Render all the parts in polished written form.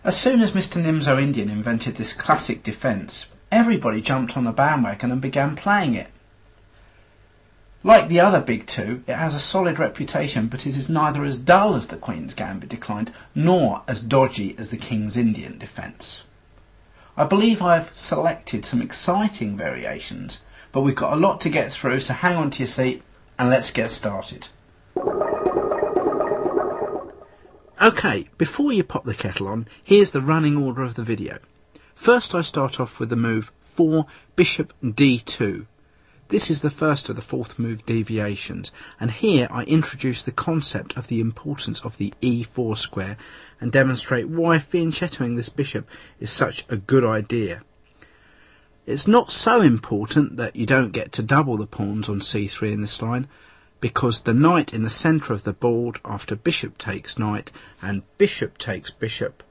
As soon as Mr. Nimzo Indian invented this classic defence, everybody jumped on the bandwagon and began playing it. Like the other big two, it has a solid reputation, but it is neither as dull as the Queen's Gambit declined, nor as dodgy as the King's Indian defence. I believe I've selected some exciting variations, but we've got a lot to get through, so hang on to your seat and let's get started. Okay, before you pop the kettle on, here's the running order of the video. First I start off with the move 4 Bishop D2. This is the first of the fourth move deviations, and here I introduce the concept of the importance of the E4 square and demonstrate why fianchettoing this bishop is such a good idea. It's not so important that you don't get to double the pawns on C3 in this line, because the knight in the centre of the board after bishop takes knight and bishop takes bishop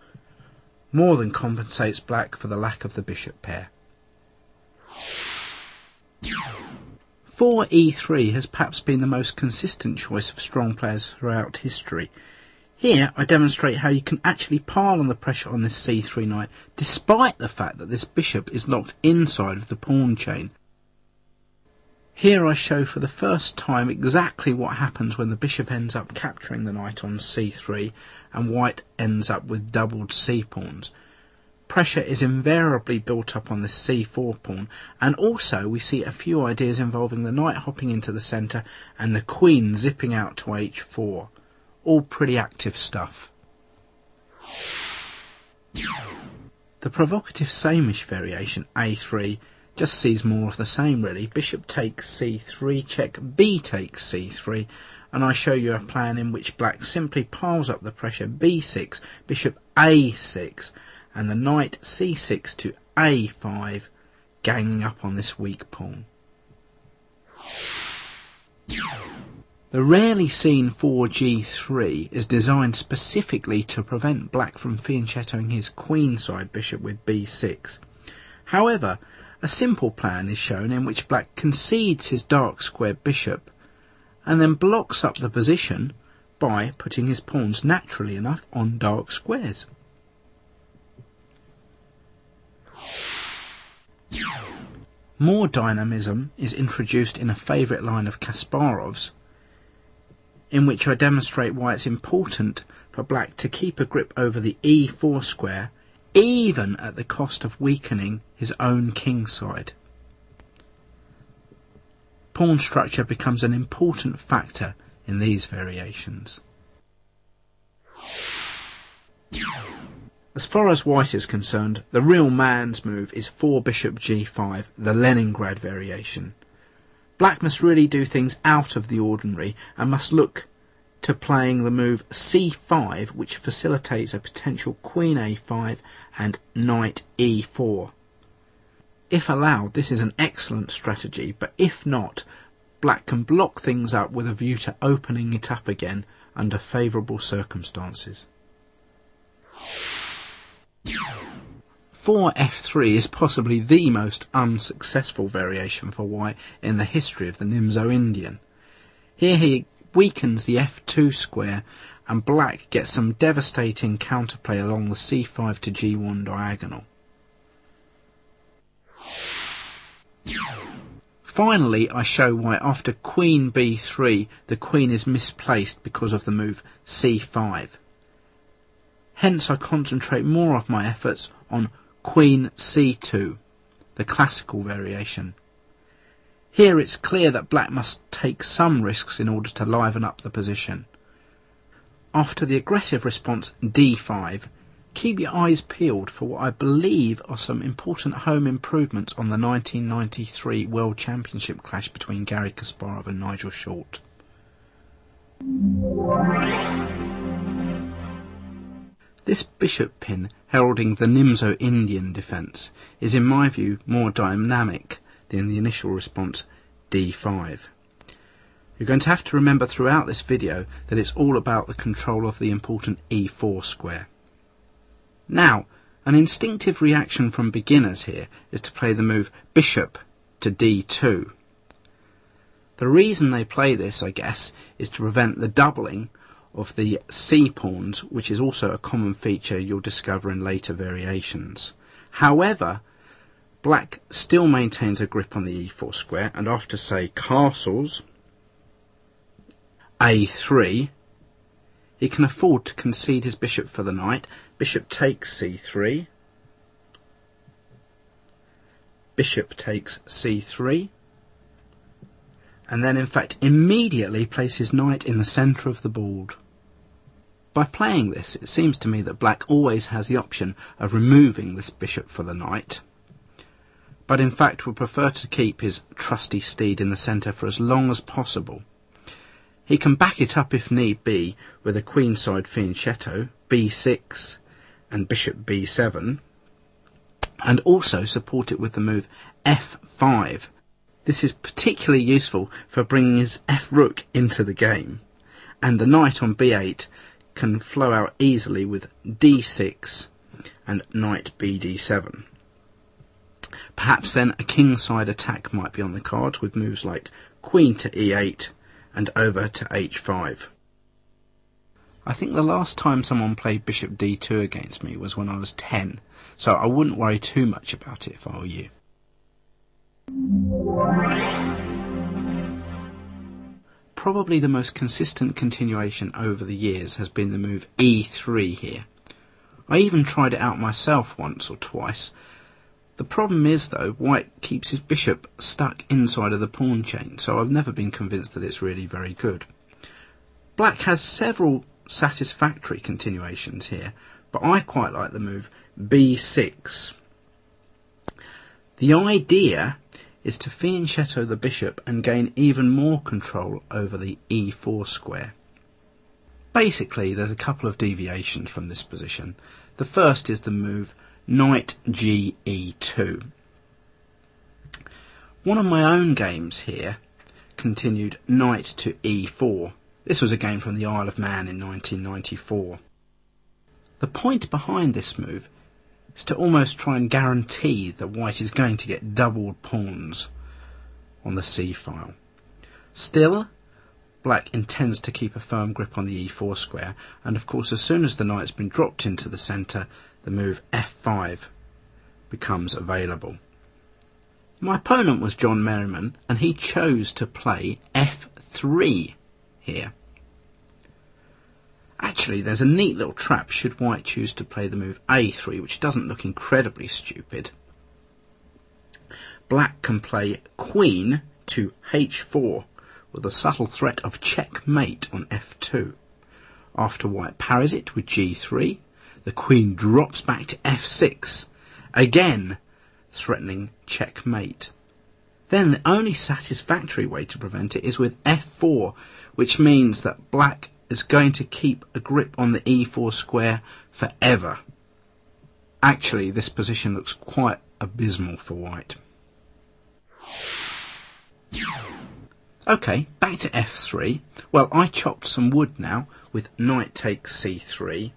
more than compensates black for the lack of the bishop pair. 4E3 has perhaps been the most consistent choice of strong players throughout history. Here I demonstrate how you can actually pile on the pressure on this C3 knight despite the fact that this bishop is locked inside of the pawn chain. Here I show for the first time exactly what happens when the bishop ends up capturing the knight on C3 and white ends up with doubled C-pawns. Pressure is invariably built up on the C4 pawn, and also we see a few ideas involving the knight hopping into the centre and the queen zipping out to H4. All pretty active stuff. The provocative Samish variation A3 just sees more of the same really. Bishop takes C3, check, B takes C3, and I show you a plan in which black simply piles up the pressure B6, bishop A6, and the knight C6 to A5, ganging up on this weak pawn. The rarely seen 4G3 is designed specifically to prevent black from fianchettoing his queenside bishop with B6. However, a simple plan is shown in which black concedes his dark square bishop and then blocks up the position by putting his pawns naturally enough on dark squares. More dynamism is introduced in a favourite line of Kasparov's, in which I demonstrate why it's important for black to keep a grip over the E4 square, even at the cost of weakening his own king side. Pawn structure becomes an important factor in these variations. As far as white is concerned, the real man's move is 4 Bishop G5, the Leningrad variation. Black must really do things out of the ordinary and must look to playing the move C5, which facilitates a potential Queen A5 and Knight E4. If allowed, this is an excellent strategy, but if not, black can block things up with a view to opening it up again under favourable circumstances. 4F3 is possibly the most unsuccessful variation for white in the history of the Nimzo Indian. Here he weakens the F2 square and black gets some devastating counterplay along the C5 to G1 diagonal. Finally, I show why after Queen B3 the Queen is misplaced because of the move C5. Hence I concentrate more of my efforts on Queen C2, the classical variation. Here it's clear that black must take some risks in order to liven up the position. After the aggressive response D5, keep your eyes peeled for what I believe are some important home improvements on the 1993 World Championship clash between Garry Kasparov and Nigel Short. This bishop pin heralding the Nimzo Indian defence is in my view more dynamic than the initial response D5. You're going to have to remember throughout this video that it's all about the control of the important E4 square. Now, an instinctive reaction from beginners here is to play the move bishop to D2. The reason they play this, I guess, is to prevent the doubling of the c pawns, which is also a common feature you'll discover in later variations. However, black still maintains a grip on the e4 square, and after, say, castles a3, he can afford to concede his bishop for the knight. Bishop takes c3, bishop takes c3, and then in fact immediately places knight in the centre of the board. By playing this, it seems to me that black always has the option of removing this bishop for the knight, but in fact would prefer to keep his trusty steed in the centre for as long as possible. He can back it up if need be with a queenside fianchetto, b6 and bishop b7, and also support it with the move f5. This is particularly useful for bringing his f-rook into the game, and the knight on b8 can flow out easily with d6 and knight bd7. Perhaps then a kingside attack might be on the cards with moves like queen to e8 and over to h5. I think the last time someone played bishop d2 against me was when I was 10, so I wouldn't worry too much about it if I were you. Probably the most consistent continuation over the years has been the move e3 here. I even tried it out myself once or twice. The problem is, though, white keeps his bishop stuck inside of the pawn chain, so I've never been convinced that it's really very good. Black has several satisfactory continuations here, but I quite like the move b6. The idea is to fianchetto the bishop and gain even more control over the e4 square. Basically, there's a couple of deviations from this position. The first is the move knight ge2. One of my own games here continued knight to e4. This was a game from the Isle of Man in 1994. The point behind this move is to almost try and guarantee that white is going to get doubled pawns on the c-file. Still, black intends to keep a firm grip on the e4 square, and of course as soon as the knight's been dropped into the centre, the move f5 becomes available. My opponent was John Merriman, and he chose to play f3 here. Actually, there's a neat little trap should white choose to play the move a3, which doesn't look incredibly stupid. Black can play queen to h4 with a subtle threat of checkmate on f2. After white parries it with g3, the queen drops back to f6, again threatening checkmate. Then the only satisfactory way to prevent it is with f4, which means that black is going to keep a grip on the e4 square forever. Actually, this position looks quite abysmal for white. Okay, back to f3. Well, I chopped some wood now with knight takes c3.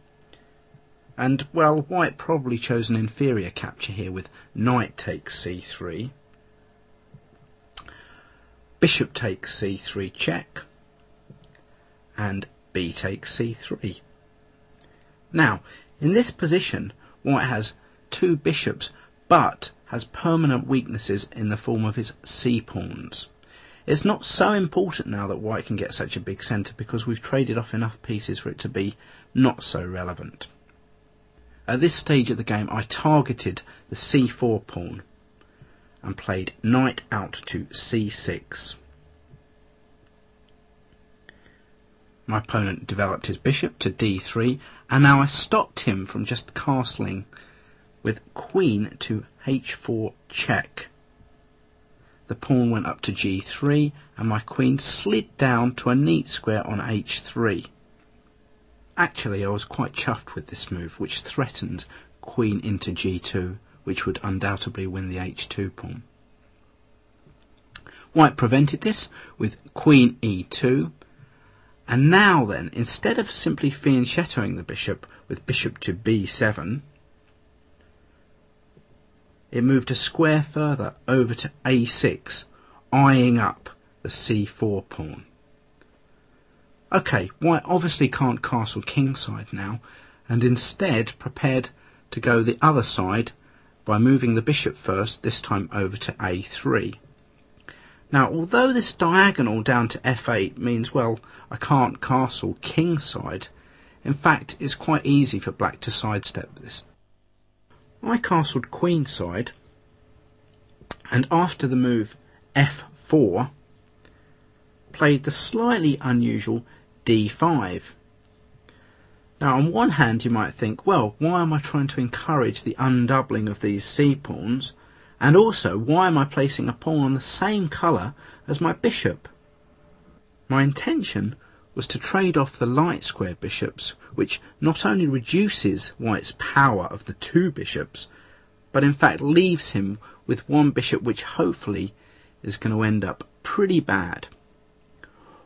And, well, white probably chose an inferior capture here with knight takes c3. Bishop takes c3 check. And b takes c3. Now, in this position, white has two bishops, but has permanent weaknesses in the form of his c-pawns. It's not so important now that white can get such a big centre because we've traded off enough pieces for it to be not so relevant. At this stage of the game, I targeted the c4 pawn and played knight out to c6. My opponent developed his bishop to d3, and now I stopped him from just castling with queen to h4 check. The pawn went up to g3, and my queen slid down to a neat square on h3. Actually, I was quite chuffed with this move, which threatened queen into g2, which would undoubtedly win the h2 pawn. White prevented this with queen e2, and now then, instead of simply fianchettoing the bishop with bishop to b7, it moved a square further over to a6, eyeing up the c4 pawn. Okay, white obviously can't castle kingside now, and instead prepared to go the other side by moving the bishop first, this time over to a3. Now, although this diagonal down to f8 means, well, I can't castle kingside, in fact, it's quite easy for black to sidestep this. I castled queenside, and after the move f4, played the slightly unusual d5. Now, on one hand, you might think, well, why am I trying to encourage the undoubling of these c-pawns? And also, why am I placing a pawn on the same colour as my bishop? My intention was to trade off the light square bishops, which not only reduces white's power of the two bishops, but in fact leaves him with one bishop which hopefully is going to end up pretty bad.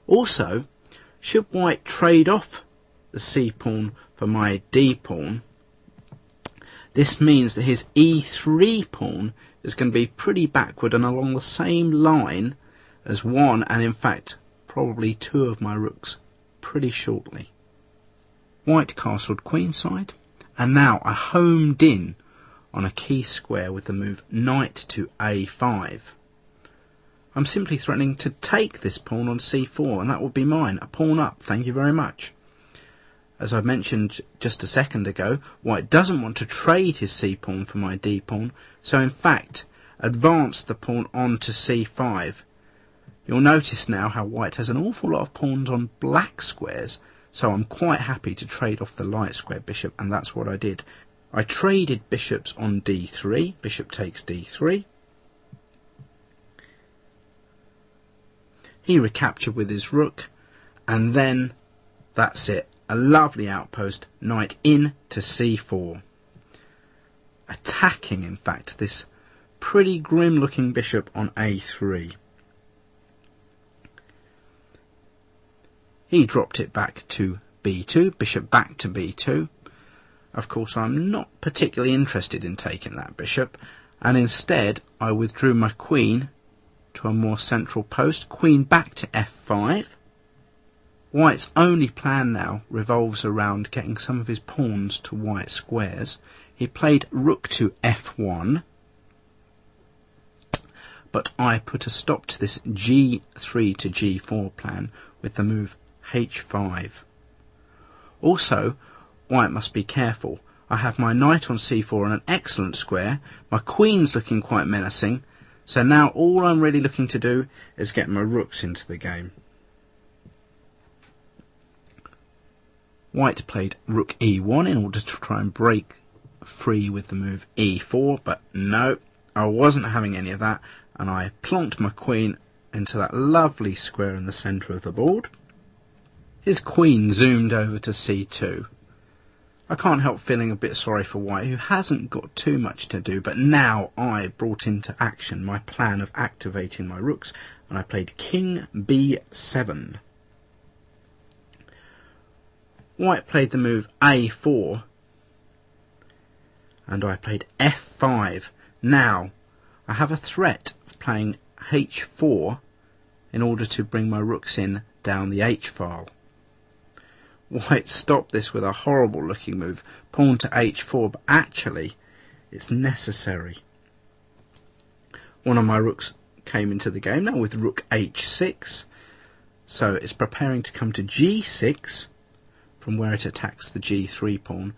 Also, should white trade off the c-pawn for my d-pawn, this means that his e3 pawn is going to be pretty backward and along the same line as one, and in fact probably two of my rooks pretty shortly. White castled queenside, and now I homed in on a key square with the move knight to a5. I'm simply threatening to take this pawn on c4, and that would be mine. A pawn up, thank you very much. As I mentioned just a second ago, white doesn't want to trade his c-pawn for my d-pawn, so in fact advance the pawn on to c5. You'll notice now how white has an awful lot of pawns on black squares, so I'm quite happy to trade off the light square bishop, and that's what I did. I traded bishops on d3, bishop takes d3. He recaptured with his rook, and then that's it. A lovely outpost, knight in to c4. Attacking, in fact, this pretty grim looking bishop on a3. He dropped it back to b2, bishop back to b2. Of course, I'm not particularly interested in taking that bishop, and instead I withdrew my queen to a more central post, queen back to f5. White's only plan now revolves around getting some of his pawns to white squares. He played rook to f1, but I put a stop to this g3 to g4 plan with the move h5. Also, white must be careful. I have my knight on c4 on an excellent square, my queen's looking quite menacing, so now all I'm really looking to do is get my rooks into the game. White played rook e1 in order to try and break free with the move e4, but no, I wasn't having any of that, and I plonked my queen into that lovely square in the centre of the board. His queen zoomed over to c2. I can't help feeling a bit sorry for white, who hasn't got too much to do, but now I brought into action my plan of activating my rooks, and I played king b7. White played the move a4, and I played f5. Now, I have a threat of playing h4 in order to bring my rooks in down the h-file. White stopped this with a horrible looking move, pawn to h4, but actually it's necessary. One of my rooks came into the game now with rook h6, so it's preparing to come to g6, from where it attacks the g3 pawn.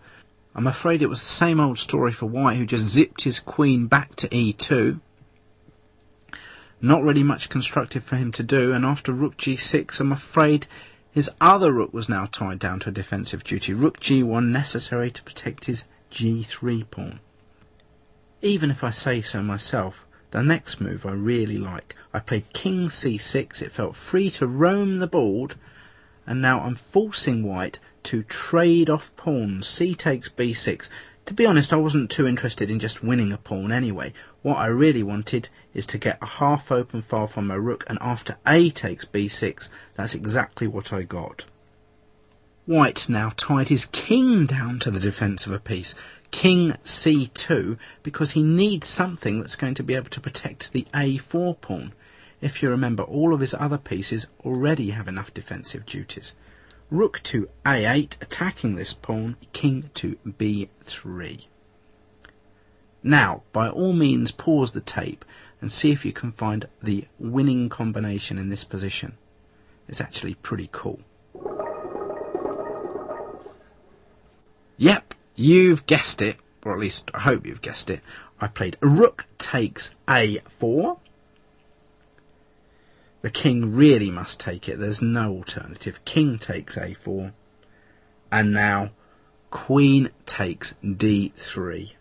I'm afraid it was the same old story for white, who just zipped his queen back to e2. Not really much constructive for him to do, and after rook g6, I'm afraid his other rook was now tied down to a defensive duty. Rook g1 necessary to protect his g3 pawn. Even if I say so myself, the next move I really like. I played king c6, it felt free to roam the board, and now I'm forcing white to trade off pawns. C takes b6. To be honest, I wasn't too interested in just winning a pawn anyway. What I really wanted is to get a half open file from my rook, and after a takes b6, that's exactly what I got. White now tied his king down to the defence of a piece, king c2, because he needs something that's going to be able to protect the a4 pawn. If you remember, all of his other pieces already have enough defensive duties. rook to a8, attacking this pawn, king to b3. Now, by all means, pause the tape and see if you can find the winning combination in this position. It's actually pretty cool. Yep, you've guessed it, or at least I hope you've guessed it. I played rook takes a4. The king really must take it, there's no alternative. King takes a4. And now queen takes d3.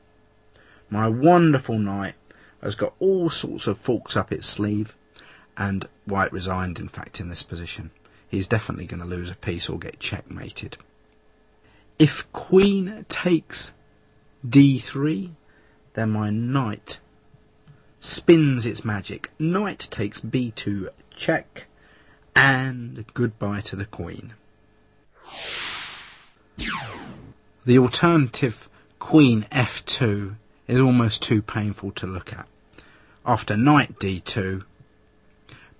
My wonderful knight has got all sorts of forks up its sleeve, and white resigned in fact in this position. He's definitely going to lose a piece or get checkmated. If queen takes d3, then my knight spins its magic. Knight takes b2 check, and goodbye to the queen. The alternative queen f2 is almost too painful to look at. After knight d2,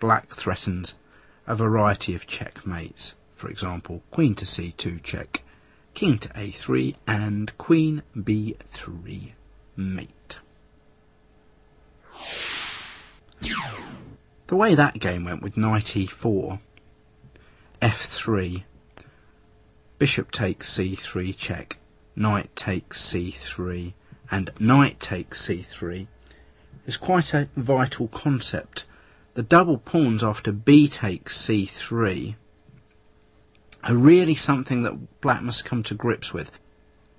black threatens a variety of checkmates. For example, queen to c2 check, king to a3, and queen b3 mate. The way that game went with knight e4, f3, bishop takes c3 check, knight takes c3, and knight takes c3 is quite a vital concept. The double pawns after b takes c3 are really something that black must come to grips with.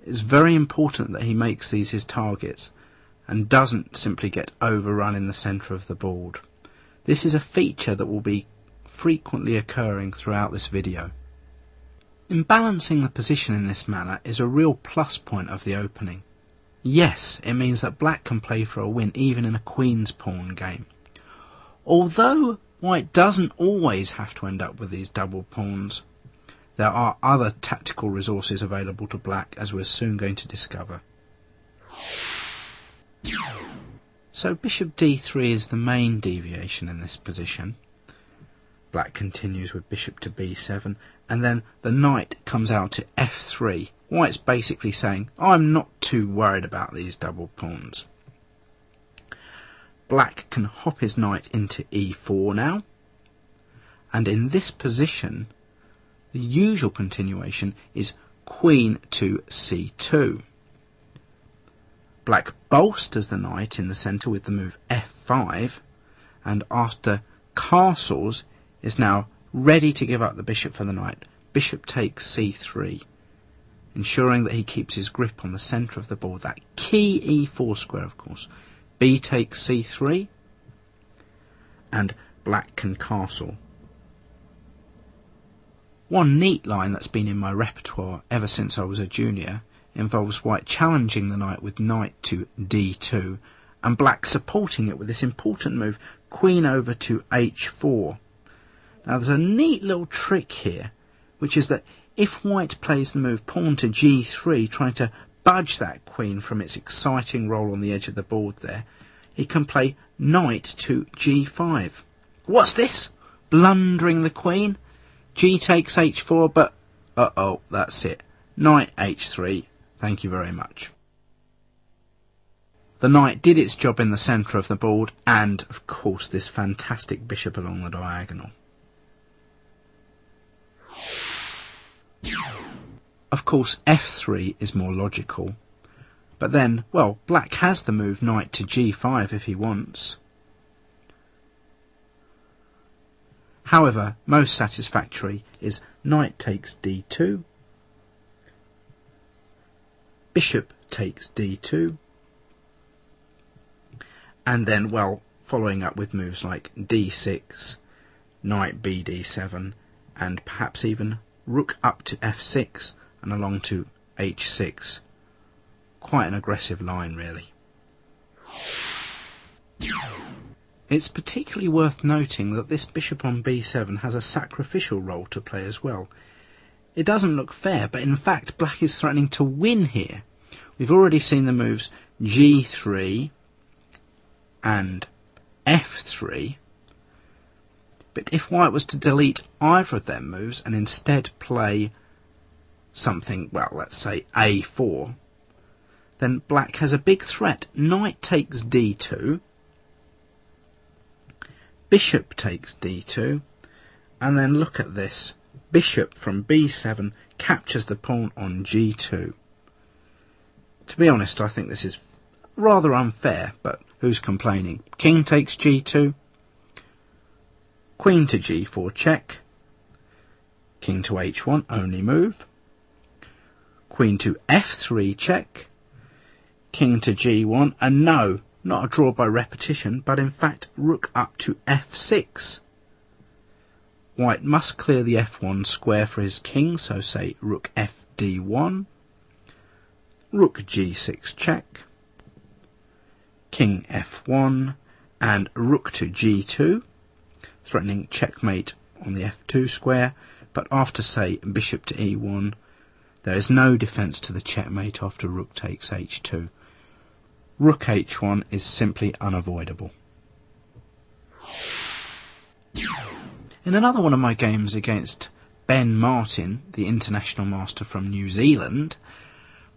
It's very important that he makes these his targets and doesn't simply get overrun in the centre of the board. This is a feature that will be frequently occurring throughout this video. Imbalancing the position in this manner is a real plus point of the opening. Yes, it means that black can play for a win even in a queen's pawn game. Although white doesn't always have to end up with these double pawns, there are other tactical resources available to black, as we're soon going to discover. So bishop d3 is the main deviation in this position. Black continues with bishop to b7, and then the knight comes out to f3. White's basically saying, I'm not too worried about these double pawns. Black can hop his knight into e4 now, and in this position the usual continuation is queen to c2. Black bolsters the knight in the centre with the move f5, and after castles is now ready to give up the bishop for the knight. Bishop takes c3, ensuring that he keeps his grip on the centre of the board, that key e4 square of course. B takes c3, and black can castle. One neat line that's been in my repertoire ever since I was a junior involves white challenging the knight with knight to d2, and black supporting it with this important move, queen over to h4. Now there's a neat little trick here, which is that if white plays the move pawn to g3, trying to budge that queen from its exciting role on the edge of the board there, he can play knight to g5. What's this? Blundering the queen? G takes h4, but uh-oh, that's it. Knight h3, thank you very much. The knight did its job in the centre of the board, and of course this fantastic bishop along the diagonal. Of course f3 is more logical, but then, well, black has the move knight to g5 if he wants. However, most satisfactory is knight takes d2, bishop takes d2, and then, well, following up with moves like d6, knight bd7, and perhaps even rook up to f6 and along to h6. Quite an aggressive line, really. It's particularly worth noting that this bishop on b7 has a sacrificial role to play as well. It doesn't look fair, but in fact black is threatening to win here. We've already seen the moves g3 and f3. But if white was to delete either of their moves and instead play something, well, let's say a4, then black has a big threat. Knight takes d2, bishop takes d2, and then look at this. Bishop from b7 captures the pawn on g2. To be honest, I think this is rather unfair, but who's complaining? King takes g2, queen to g4 check, king to h1 only move, queen to f3 check, king to g1, and no, not a draw by repetition, but in fact rook up to f6. White must clear the f1 square for his king, so say rook fd1, rook g6 check, king f1, and rook to g2, threatening checkmate on the f2 square, but after, say, bishop to e1, there is no defence to the checkmate after rook takes h2. Rook h1 is simply unavoidable. In another one of my games against Ben Martin, the international master from New Zealand,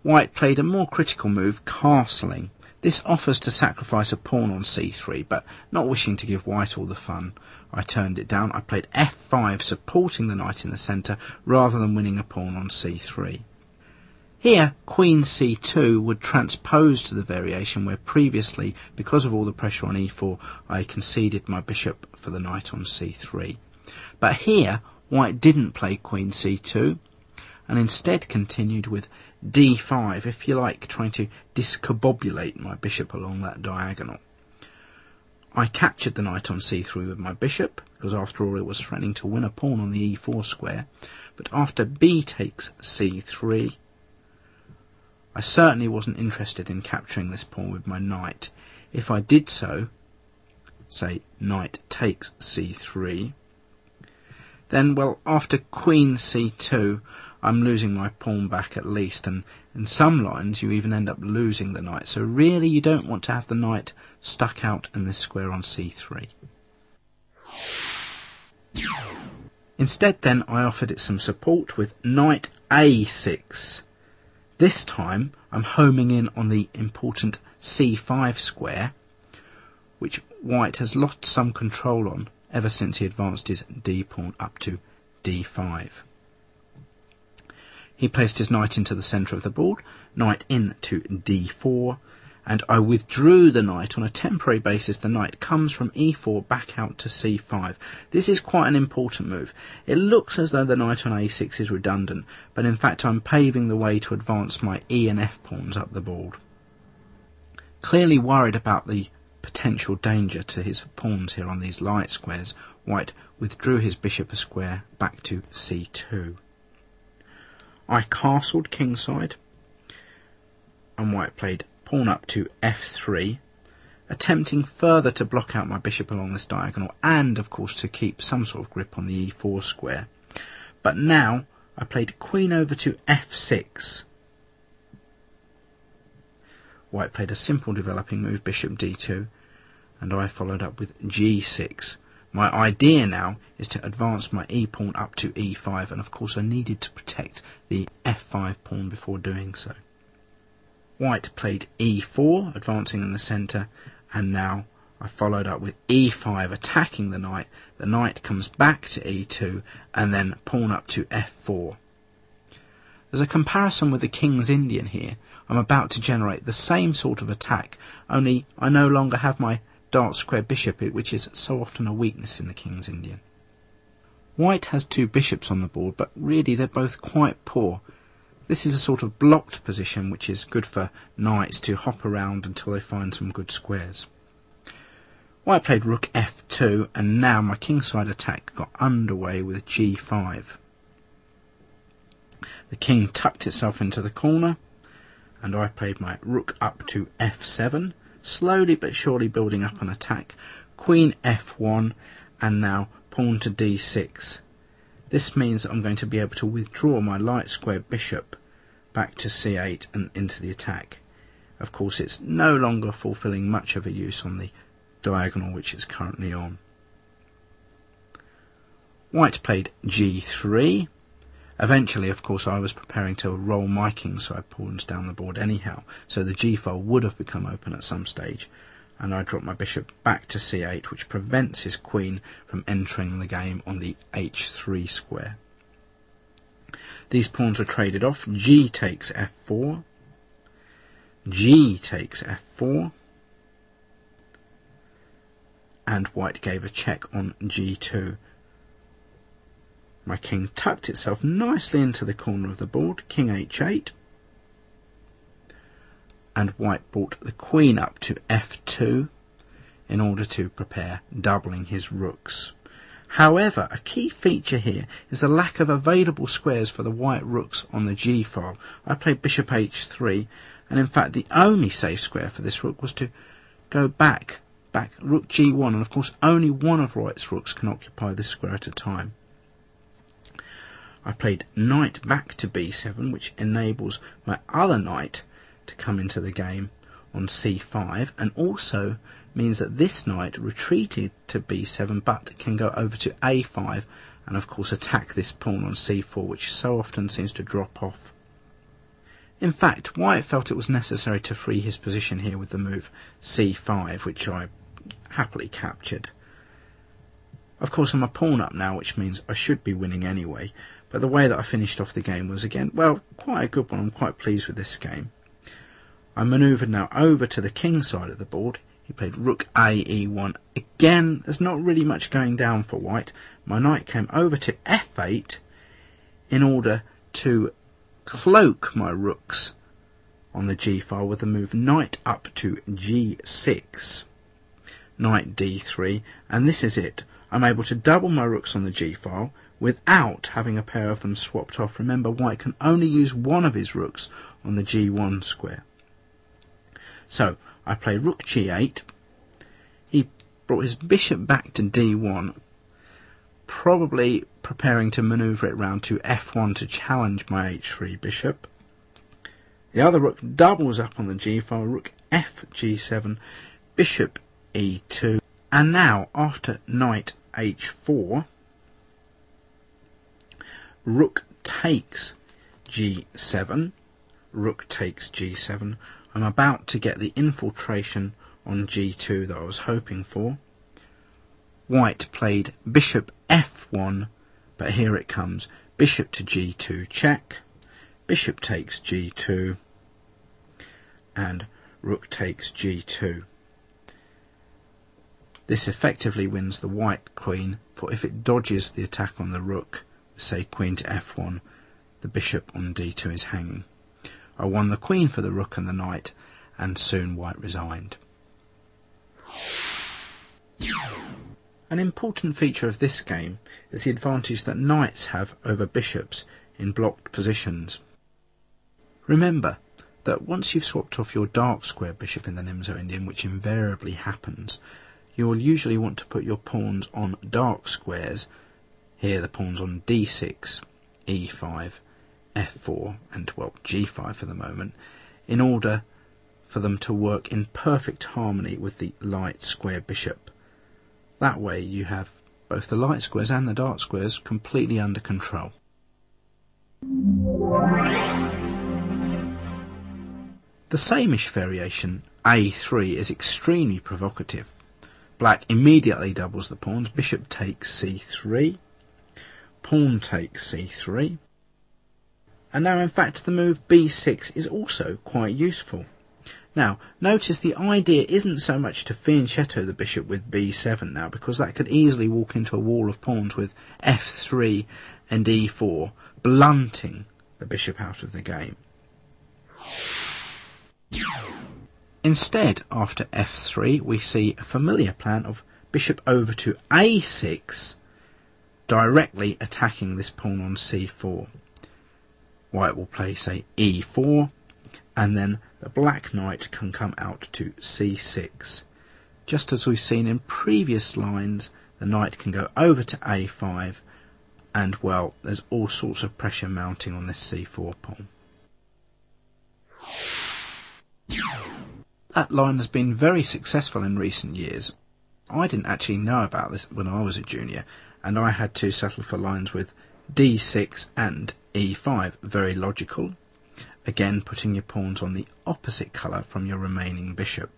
white played a more critical move, castling. This offers to sacrifice a pawn on c3, but not wishing to give white all the fun, I turned it down. I played f5, supporting the knight in the centre, rather than winning a pawn on c3. Here, queen c2 would transpose to the variation where previously, because of all the pressure on e4, I conceded my bishop for the knight on c3. But here, white didn't play queen c2, and instead continued with d5, if you like, trying to discombobulate my bishop along that diagonal. I captured the knight on c3 with my bishop, because after all it was threatening to win a pawn on the e4 square, but after b takes c3, I certainly wasn't interested in capturing this pawn with my knight. If I did so, say knight takes c3, then, well, after queen c2, I'm losing my pawn back at least, and in some lines you even end up losing the knight. So really you don't want to have the knight stuck out in this square on c3. Instead then I offered it some support with knight a6. This time I'm homing in on the important c5 square, which white has lost some control on ever since he advanced his d-pawn up to d5. He placed his knight into the centre of the board, knight in to d4, and I withdrew the knight on a temporary basis. The knight comes from e4 back out to c5. This is quite an important move. It looks as though the knight on a6 is redundant, but in fact I'm paving the way to advance my e and f pawns up the board. Clearly worried about the potential danger to his pawns here on these light squares, white withdrew his bishop a square back to c2. I castled kingside, and white played pawn up to f3, attempting further to block out my bishop along this diagonal and, of course, to keep some sort of grip on the e4 square. But now I played queen over to f6. White played a simple developing move, bishop d2, and I followed up with g6. My idea now is to advance my e-pawn up to e5, and of course I needed to protect the f5 pawn before doing so. White played e4, advancing in the centre, and now I followed up with e5, attacking the knight. The knight comes back to e2, and then pawn up to f4. As a comparison with the King's Indian here, I'm about to generate the same sort of attack, only I no longer have my dark square bishop, which is so often a weakness in the King's Indian. White has two bishops on the board, but really they're both quite poor. This is a sort of blocked position which is good for knights to hop around until they find some good squares. White played rook f2, and now my kingside attack got underway with g5. The king tucked itself into the corner, and I played my rook up to f7, slowly but surely building up an attack, queen f1, and now pawn to d6. This means that I'm going to be able to withdraw my light square bishop back to c8 and into the attack. Of course, it's no longer fulfilling much of a use on the diagonal which it's currently on. White played g3. Eventually, of course, I was preparing to roll my kingside pawns down the board anyhow, so the g-file would have become open at some stage, and I dropped my bishop back to c8, which prevents his queen from entering the game on the h3 square. These pawns are traded off. G takes f4, G takes f4, and white gave a check on g2. My king tucked itself nicely into the corner of the board, king h8, and white brought the queen up to f2 in order to prepare doubling his rooks. However, a key feature here is the lack of available squares for the white rooks on the g-file. I played bishop h3, and in fact the only safe square for this rook was to go back rook g1, and of course only one of white's rooks can occupy this square at a time. I played knight back to b7, which enables my other knight to come into the game on c5, and also means that this knight retreated to b7 but can go over to a5 and of course attack this pawn on c4, which so often seems to drop off. In fact, white felt it was necessary to free his position here with the move c5, which I happily captured. Of course, I'm a pawn up now, which means I should be winning anyway, but the way that I finished off the game was, again, well, quite a good one. I'm quite pleased with this game. I manoeuvred now over to the king side of the board. He played rook a e1. Again, there's not really much going down for white. My knight came over to f8 in order to cloak my rooks on the g-file with the move knight up to g6, knight d3, and this is it. I'm able to double my rooks on the g-file without having a pair of them swapped off. Remember, white can only use one of his rooks on the g1 square. So I play rook g8. He brought his bishop back to d1, probably preparing to manoeuvre it round to f1 to challenge my h3 bishop. The other rook doubles up on the g-file, rook f g7, bishop e2, and now after knight h4, rook takes g7, rook takes g7. I'm about to get the infiltration on g2 that I was hoping for. White played bishop f1, but here it comes. Bishop to g2 check, bishop takes g2, and rook takes g2. This effectively wins the white queen, for if it dodges the attack on the rook, say queen to f1, the bishop on d2 is hanging. I won the queen for the rook and the knight, and soon white resigned. An important feature of this game is the advantage that knights have over bishops in blocked positions. Remember that once you've swapped off your dark square bishop in the Nimzo Indian, which invariably happens, you will usually want to put your pawns on dark squares. Here the pawns on d6, e5, f4 and, well, g5 for the moment, in order for them to work in perfect harmony with the light square bishop. That way you have both the light squares and the dark squares completely under control. The same-ish variation, a3, is extremely provocative. Black immediately doubles the pawns. Bishop takes c3, pawn takes c3, and now in fact the move b6 is also quite useful. Now notice the idea isn't so much to fianchetto the bishop with b7 now, because that could easily walk into a wall of pawns with f3 and e4, blunting the bishop out of the game. Instead, after f3, we see a familiar plan of bishop over to a6, directly attacking this pawn on c4. White will play, say, e4, and then the black knight can come out to c6. Just as we've seen in previous lines, the knight can go over to a5, and, well, there's all sorts of pressure mounting on this c4 pawn. That line has been very successful in recent years. I didn't actually know about this when I was a junior, and I had to settle for lines with d6 and e5. Very logical. Again, putting your pawns on the opposite colour from your remaining bishop.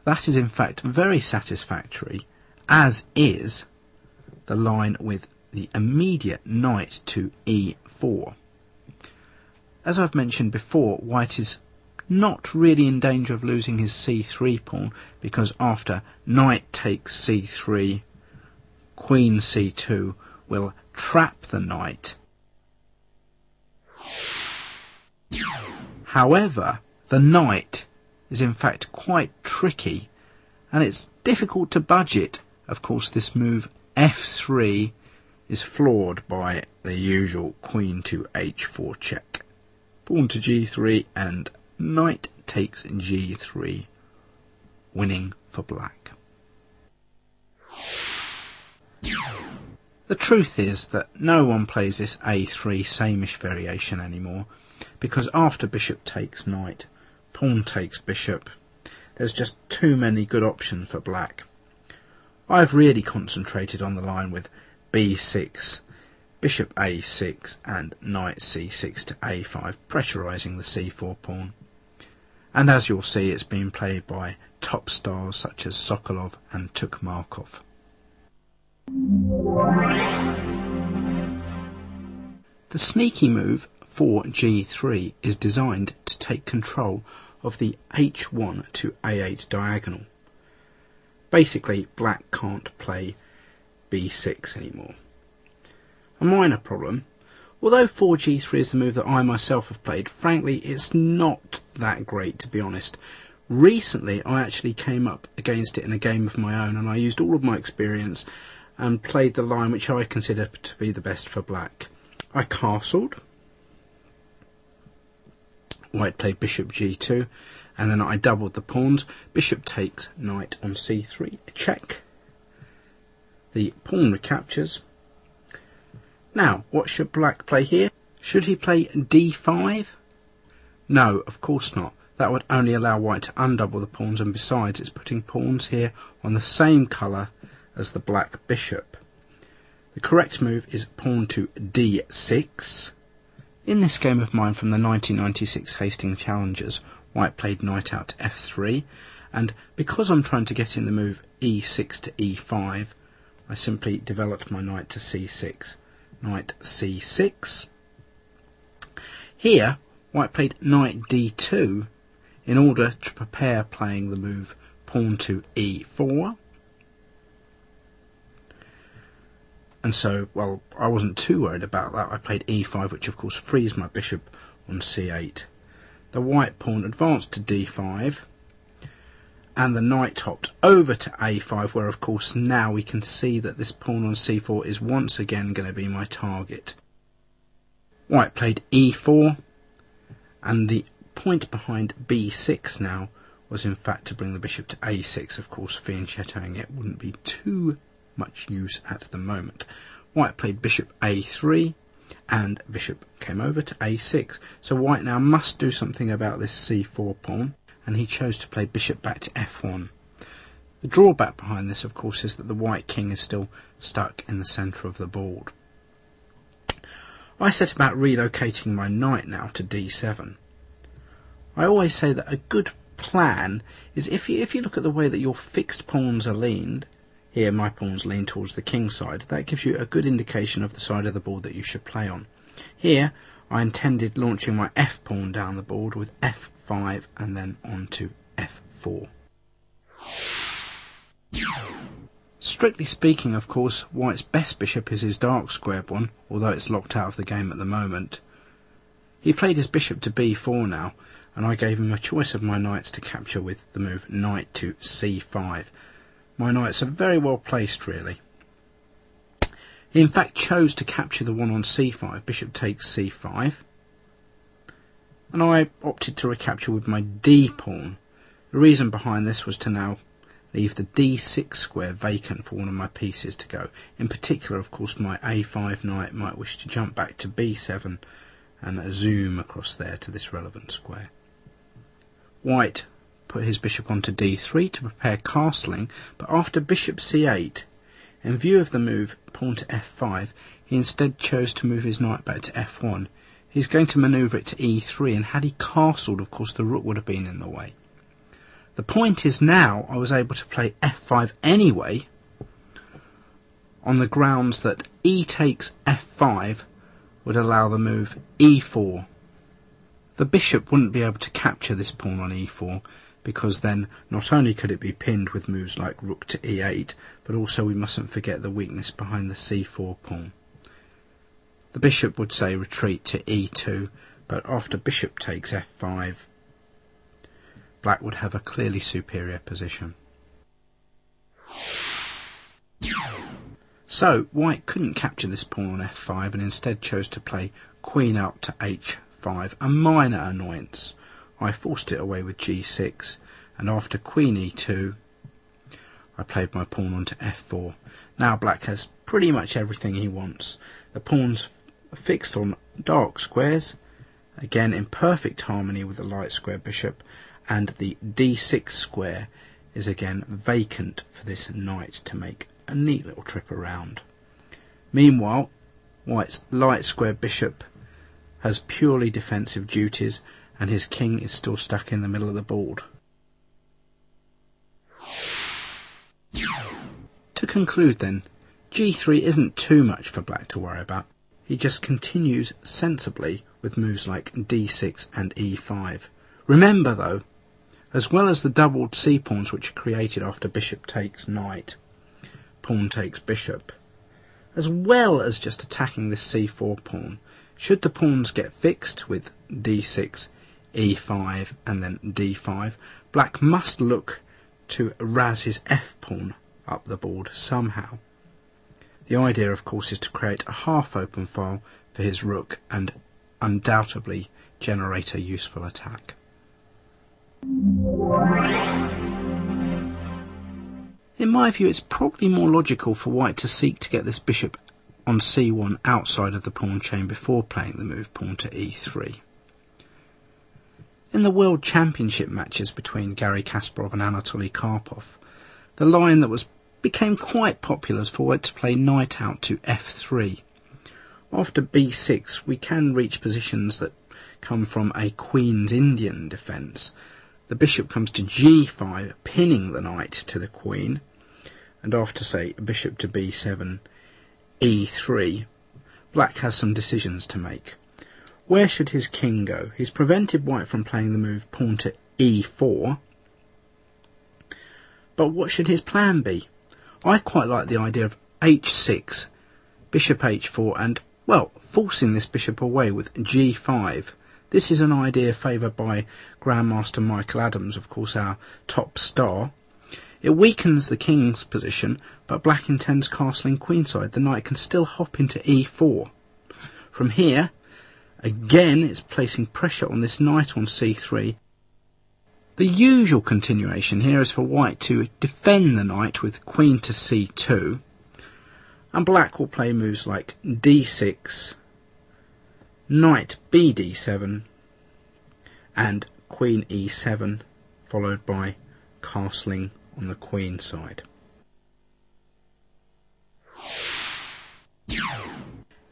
That is in fact very satisfactory, as is the line with the immediate knight to e4. As I've mentioned before, white is not really in danger of losing his c3 pawn, because after knight takes c3, queen c2 will trap the knight. However, the knight is in fact quite tricky, and it's difficult to budget. Of course, this move f3 is floored by the usual queen to h4 check, pawn to g3, and knight takes g3, winning for black. The truth is that no one plays this a3 same-ish variation anymore, because after bishop takes knight, pawn takes bishop, there's just too many good options for black. I've really concentrated on the line with b6, bishop a6 and knight c6 to a5, pressurising the c4 pawn. And as you'll see, it's been played by top stars such as Sokolov and Tukmarkov. The sneaky move 4g3 is designed to take control of the h1 to a8 diagonal. Basically, black can't play b6 anymore. A minor problem. Although 4g3 is the move that I myself have played, frankly it's not that great, to be honest. Recently I actually came up against it in a game of my own, and I used all of my experience and played the line which I consider to be the best for black. I castled, white played bishop g2, and then I doubled the pawns. Bishop takes knight on c3, check. The pawn recaptures. Now, what should black play here? Should he play d5? No, of course not. That would only allow white to undouble the pawns, and besides, it's putting pawns here on the same colour as the black bishop. The correct move is pawn to d6. In this game of mine from the 1996 Hastings Challengers, white played knight out to f3, and because I'm trying to get in the move e6 to e5, I simply developed my knight to c6. Knight c6. Here, white played knight d2 in order to prepare playing the move pawn to e4. And so, well, I wasn't too worried about that. I played e5, which of course frees my bishop on c8. The white pawn advanced to d5, and the knight hopped over to a5, where of course now we can see that this pawn on c4 is once again going to be my target. White played e4, and the point behind b6 now was in fact to bring the bishop to a6. Of course, fianchettoing it wouldn't be too much use at the moment. White played bishop a3, and bishop came over to a6. So white now must do something about this c4 pawn, and he chose to play bishop back to f1. The drawback behind this, of course, is that the white king is still stuck in the centre of the board. I set about relocating my knight now to d7. I always say that a good plan is if you look at the way that your fixed pawns are leaned. Here my pawns lean towards the king side. That gives you a good indication of the side of the board that you should play on. Here I intended launching my f pawn down the board with f5 and then on to f4. Strictly speaking, of course, white's best bishop is his dark squared one, although it's locked out of the game at the moment. He played his bishop to b4 now, and I gave him a choice of my knights to capture with the move knight to c5. My knights are very well placed, really. He in fact chose to capture the one on c5, bishop takes c5, and I opted to recapture with my d pawn. The reason behind this was to now leave the d6 square vacant for one of my pieces to go. In particular, of course, my a5 knight might wish to jump back to b7 and zoom across there to this relevant square. White put his bishop onto d3 to prepare castling, but after bishop c8, In view of the move pawn to f5, he instead chose to move his knight back to f1. He's going to manoeuvre it to e3, and had he castled, of course, the rook would have been in the way. The point is now I was able to play f5 anyway, on the grounds that e takes f5 would allow the move e4. The bishop wouldn't be able to capture this pawn on e4, because then not only could it be pinned with moves like rook to e8, but also we mustn't forget the weakness behind the c4 pawn. The bishop would say retreat to e2, but after bishop takes f5, black would have a clearly superior position. So white couldn't capture this pawn on f5 and instead chose to play queen up to h5, a minor annoyance. I forced it away with g6, and after queen e2 I played my pawn onto f4. Now black has pretty much everything he wants. The pawn's fixed on dark squares, again in perfect harmony with the light square bishop, and the d6 square is again vacant for this knight to make a neat little trip around. Meanwhile, white's light square bishop has purely defensive duties, and his king is still stuck in the middle of the board. To conclude then, g3 isn't too much for black to worry about. He just continues sensibly with moves like d6 and e5. Remember though, as well as the doubled c-pawns which are created after bishop takes knight, pawn takes bishop, as well as just attacking this c4 pawn, should the pawns get fixed with d6, e5 and then d5, black must look to razz his f-pawn up the board somehow. The idea, of course, is to create a half-open file for his rook and undoubtedly generate a useful attack. In my view, it's probably more logical for white to seek to get this bishop on c1 outside of the pawn chain before playing the move pawn to e3. In the World Championship matches between Garry Kasparov and Anatoly Karpov, the line that became quite popular is for white to play knight out to f3. After b6 we can reach positions that come from a Queen's Indian defence. The bishop comes to g5, pinning the knight to the queen, and after, say, bishop to b7, e3, black has some decisions to make. Where should his king go? He's prevented white from playing the move pawn to e4, but what should his plan be? I quite like the idea of h6, bishop h4, and, well, forcing this bishop away with g5. This is an idea favoured by Grandmaster Michael Adams, of course our top star. It weakens the king's position, but black intends castling queenside. The knight can still hop into e4. From here, again, it's placing pressure on this knight on c3. The usual continuation here is for white to defend the knight with queen to c2, and black will play moves like d6, knight bd7, and queen e7, followed by castling on the queen side.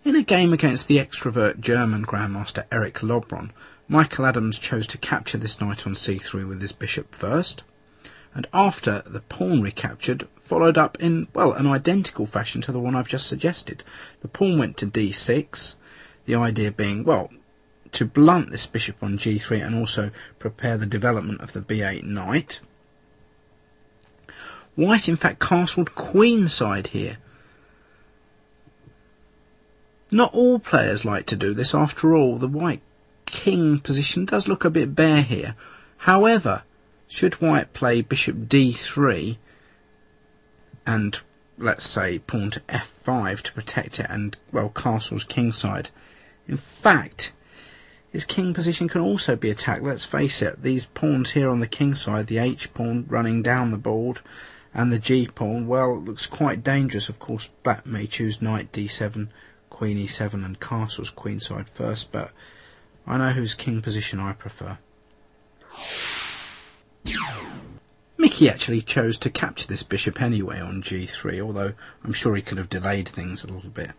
In a game against the extrovert German Grandmaster Erich Lobron, Michael Adams chose to capture this knight on c3 with his bishop first, and after the pawn recaptured, followed up in, well, an identical fashion to the one I've just suggested. The pawn went to d6, the idea being, well, to blunt this bishop on g3 and also prepare the development of the b8 knight. White, in fact, castled queenside here. Not all players like to do this. After all, the white king position does look a bit bare here. However, should white play bishop d3 and, let's say, pawn to f5 to protect it and, well, castles kingside, in fact, his king position can also be attacked. Let's face it, these pawns here on the king side, the h-pawn running down the board and the g-pawn, well, it looks quite dangerous. Of course, black may choose knight d7, queen e7 and castles queenside first, but I know whose king position I prefer. Mickey Mickey actually chose to capture this bishop anyway on g3, although I'm sure he could have delayed things a little bit.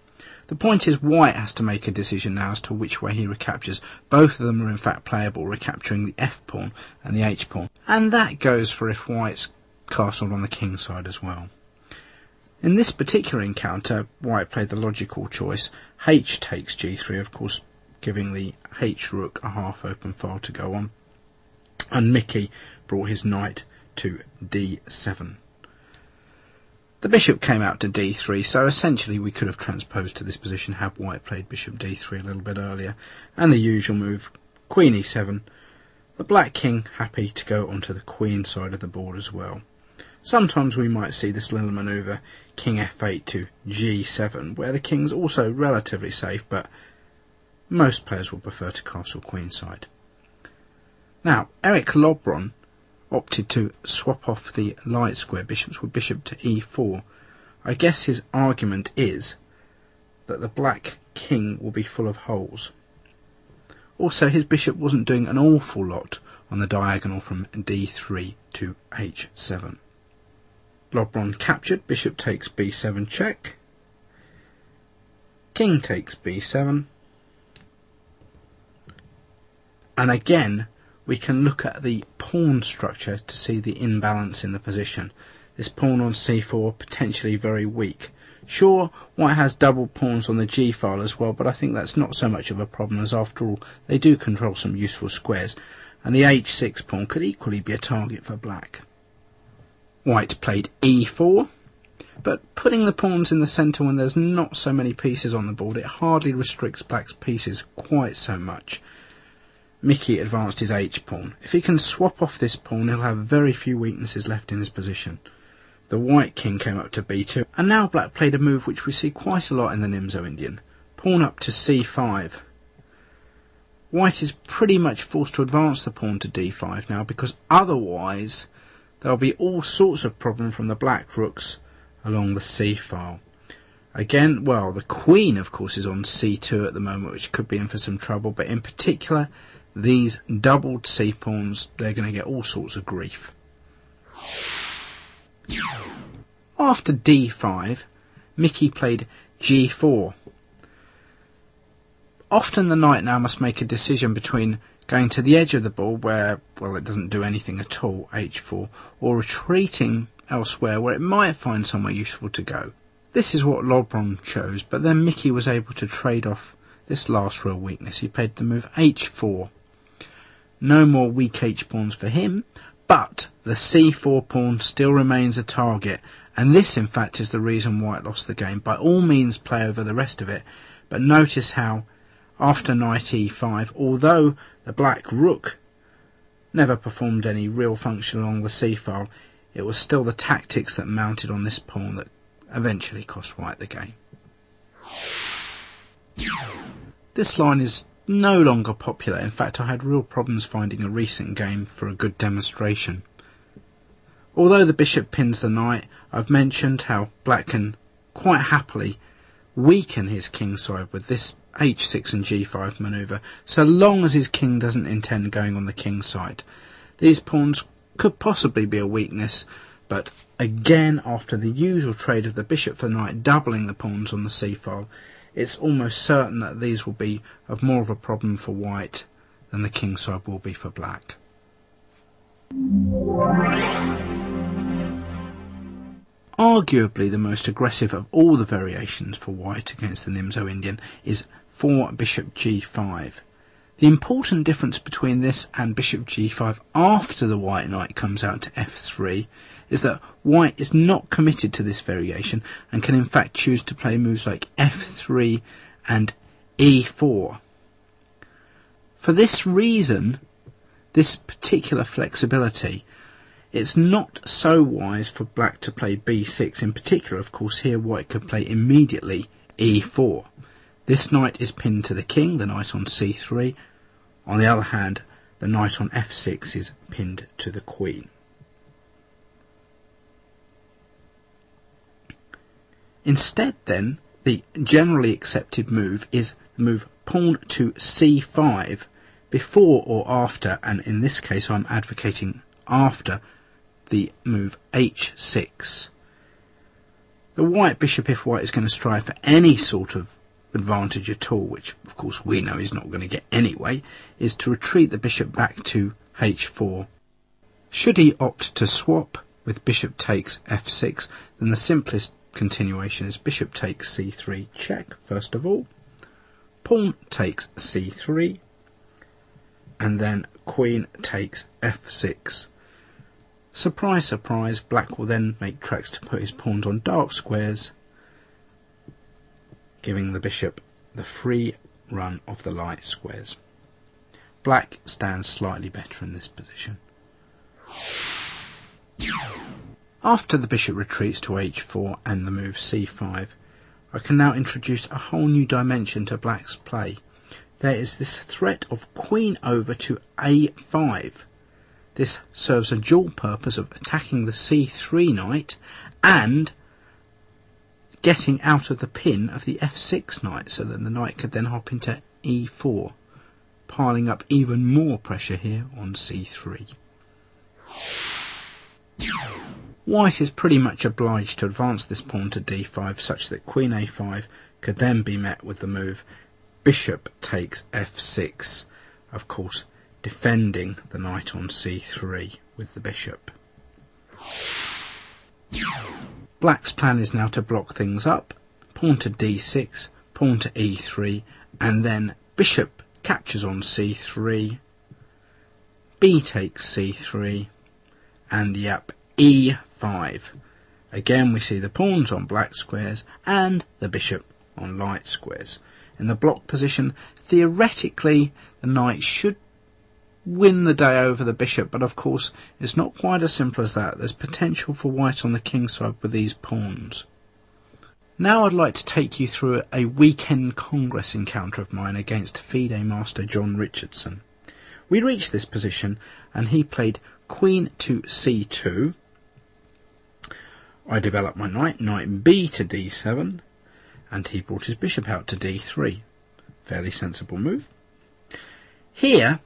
The point is, white has to make a decision now as to which way he recaptures. Both of them are in fact playable, recapturing the f pawn and the h pawn, and that goes for if white's castled on the king side as well. In this particular encounter, white played the logical choice. H takes g3, of course, giving the h rook a half open file to go on, and Mickey brought his knight to d7. The bishop came out to d3, so essentially we could have transposed to this position had white played bishop d3 a little bit earlier, and the usual move, queen e7, the black king happy to go onto the queen side of the board as well. Sometimes we might see this little manoeuvre, king f8 to g7, where the king's also relatively safe, but most players will prefer to castle queenside. Now, Eric Lobron opted to swap off the light square bishops with bishop to e4. I guess his argument is that the black king will be full of holes. Also, his bishop wasn't doing an awful lot on the diagonal from d3 to h7. Lobron captured, bishop takes b7 check, king takes b7, and again we can look at the pawn structure to see the imbalance in the position. This pawn on c4 potentially very weak. Sure, white has double pawns on the g file as well, but I think that's not so much of a problem, as after all they do control some useful squares, and the h6 pawn could equally be a target for black. White played e4, but putting the pawns in the centre when there's not so many pieces on the board, it hardly restricts black's pieces quite so much. Mickey advanced his h-pawn. If he can swap off this pawn, he'll have very few weaknesses left in his position. The white king came up to b2, and now black played a move which we see quite a lot in the Nimzo Indian. Pawn up to c5. White is pretty much forced to advance the pawn to d5 now, because otherwise there'll be all sorts of problems from the black rooks along the c file. Again, well, the queen of course is on c2 at the moment, which could be in for some trouble, but in particular these doubled c pawns, they're going to get all sorts of grief. After d5, Mickey played g4. Often the knight now must make a decision between going to the edge of the board where, well, it doesn't do anything at all, h4, or retreating elsewhere where it might find somewhere useful to go. This is what Lobron chose, but then Mickey was able to trade off this last real weakness. He played the move h4. No more weak h-pawns for him, but the c4 pawn still remains a target, and this in fact is the reason white lost the game. By all means play over the rest of it, but notice how after knight e5, although the black rook never performed any real function along the c file, it was still the tactics that mounted on this pawn that eventually cost white the game. This line is no longer popular. In fact, I had real problems finding a recent game for a good demonstration. Although the bishop pins the knight, I've mentioned how black can quite happily weaken his king side with this h6 and g5 manoeuvre, so long as his king doesn't intend going on the king side. These pawns could possibly be a weakness, but again, after the usual trade of the bishop for the knight doubling the pawns on the c file, it's almost certain that these will be of more of a problem for white than the king side will be for black. Arguably the most aggressive of all the variations for white against the Nimzo Indian is 4 bishop g5. The important difference between this and bishop g5 after the white knight comes out to f3 is that white is not committed to this variation and can in fact choose to play moves like f3 and e4. For this reason, this particular flexibility, it's not so wise for black to play b6. In particular, of course, here white could play immediately e4. This knight is pinned to the king, the knight on c3. On the other hand, the knight on f6 is pinned to the queen. Instead then, the generally accepted move is the move pawn to c5 before or after, and in this case I'm advocating after, the move h6. The white bishop, if white is going to strive for any sort of advantage at all, which of course we know he's not going to get anyway, is to retreat the bishop back to h4. Should he opt to swap with bishop takes f6, then the simplest continuation is bishop takes c3 check first of all, pawn takes c3, and then queen takes f6. Surprise, surprise, black will then make tracks to put his pawns on dark squares, giving the bishop the free run of the light squares. Black stands slightly better in this position. After the bishop retreats to h4 and the move c5, I can now introduce a whole new dimension to black's play. There is this threat of queen over to a5. This serves a dual purpose of attacking the c3 knight and getting out of the pin of the f6 knight, so that the knight could then hop into e4, piling up even more pressure here on c3. White is pretty much obliged to advance this pawn to d5 such that queen a5 could then be met with the move bishop takes f6, of course defending the knight on c3 with the bishop. Black's plan is now to block things up, pawn to d6, pawn to e3, and then bishop captures on c3, b takes c3, and yep, e5. Again we see the pawns on black squares and the bishop on light squares. In the block position, theoretically the knight should win the day over the bishop, but of course it's not quite as simple as that. There's potential for white on the king side with these pawns. Now I'd like to take you through a weekend congress encounter of mine against FIDE master John Richardson. We reached this position and he played queen to c2. I developed my knight, knight b to d7, and he brought his bishop out to d3. Fairly sensible move. Here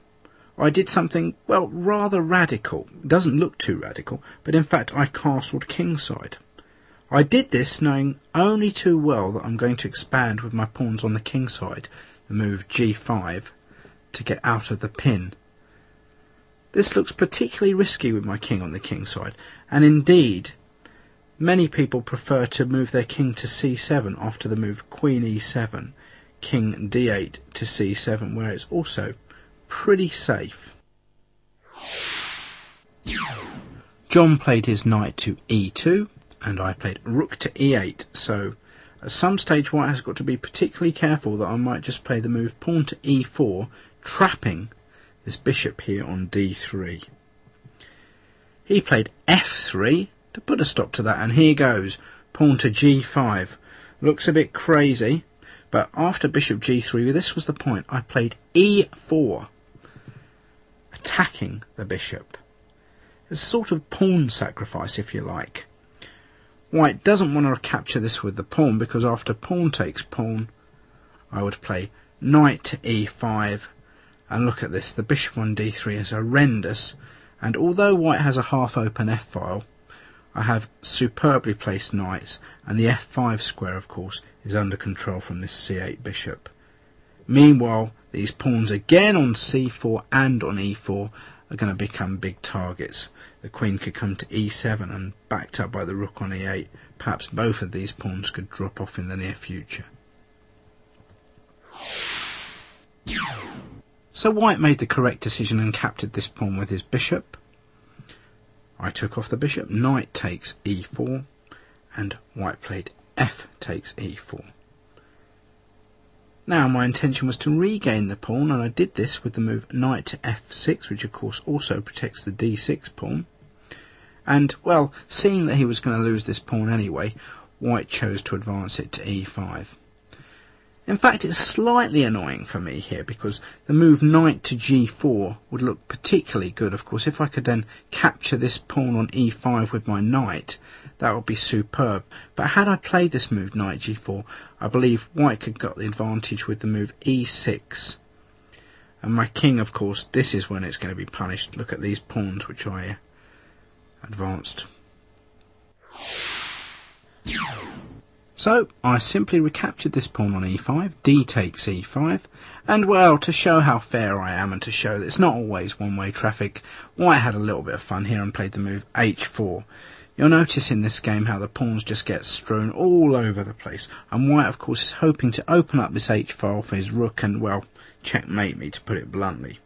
I did something, well, rather radical. It doesn't look too radical, but in fact I castled kingside. I did this knowing only too well that I'm going to expand with my pawns on the king side, the move g5, to get out of the pin. This looks particularly risky with my king on the king side, and indeed many people prefer to move their king to c7 after the move queen e7, king d8 to c7, where it's also pretty safe. John played his knight to e2 and I played rook to e8, so at some stage white has got to be particularly careful that I might just play the move pawn to e4, trapping this bishop here on d3. He played f3 to put a stop to that, and here goes pawn to g5. Looks a bit crazy, but after bishop g3, this was the point, I played e4, attacking the bishop. It's a sort of pawn sacrifice, if you like. White doesn't want to capture this with the pawn, because after pawn takes pawn, I would play knight to e5, and look at this, the bishop on d3 is horrendous, and although white has a half-open f-file, I have superbly placed knights, and the f5 square, of course, is under control from this c8 bishop. Meanwhile, these pawns again on c4 and on e4 are going to become big targets. The queen could come to e7, and backed up by the rook on e8, perhaps both of these pawns could drop off in the near future. So white made the correct decision and captured this pawn with his bishop. I took off the bishop, knight takes e4, and white played f takes e4. Now my intention was to regain the pawn, and I did this with the move knight to f6, which of course also protects the d6 pawn. And, well, seeing that he was going to lose this pawn anyway, white chose to advance it to e5. In fact, it's slightly annoying for me here, because the move knight to g4 would look particularly good. Of course, if I could then capture this pawn on e5 with my knight, that would be superb. But had I played this move knight g4, I believe white could get the advantage with the move e6. And my king, of course, this is when it's going to be punished. Look at these pawns which I advanced. So I simply recaptured this pawn on e5, d takes e5, and well, to show how fair I am and to show that it's not always one-way traffic, White had a little bit of fun here and played the move h4. You'll notice in this game how the pawns just get strewn all over the place, and White of course is hoping to open up this h-file for his rook and, well, checkmate me, to put it bluntly.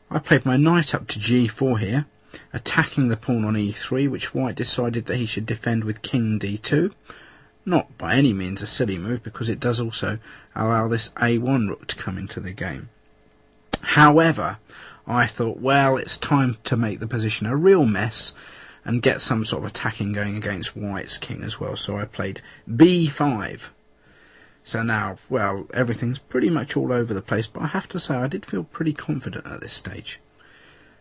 I played my knight up to g4 here, attacking the pawn on e3, which White decided that he should defend with king d2. Not by any means a silly move, because it does also allow this a1 rook to come into the game. However, I thought, well, it's time to make the position a real mess and get some sort of attacking going against White's king as well, so I played b5. So now, well, everything's pretty much all over the place, but I have to say I did feel pretty confident at this stage.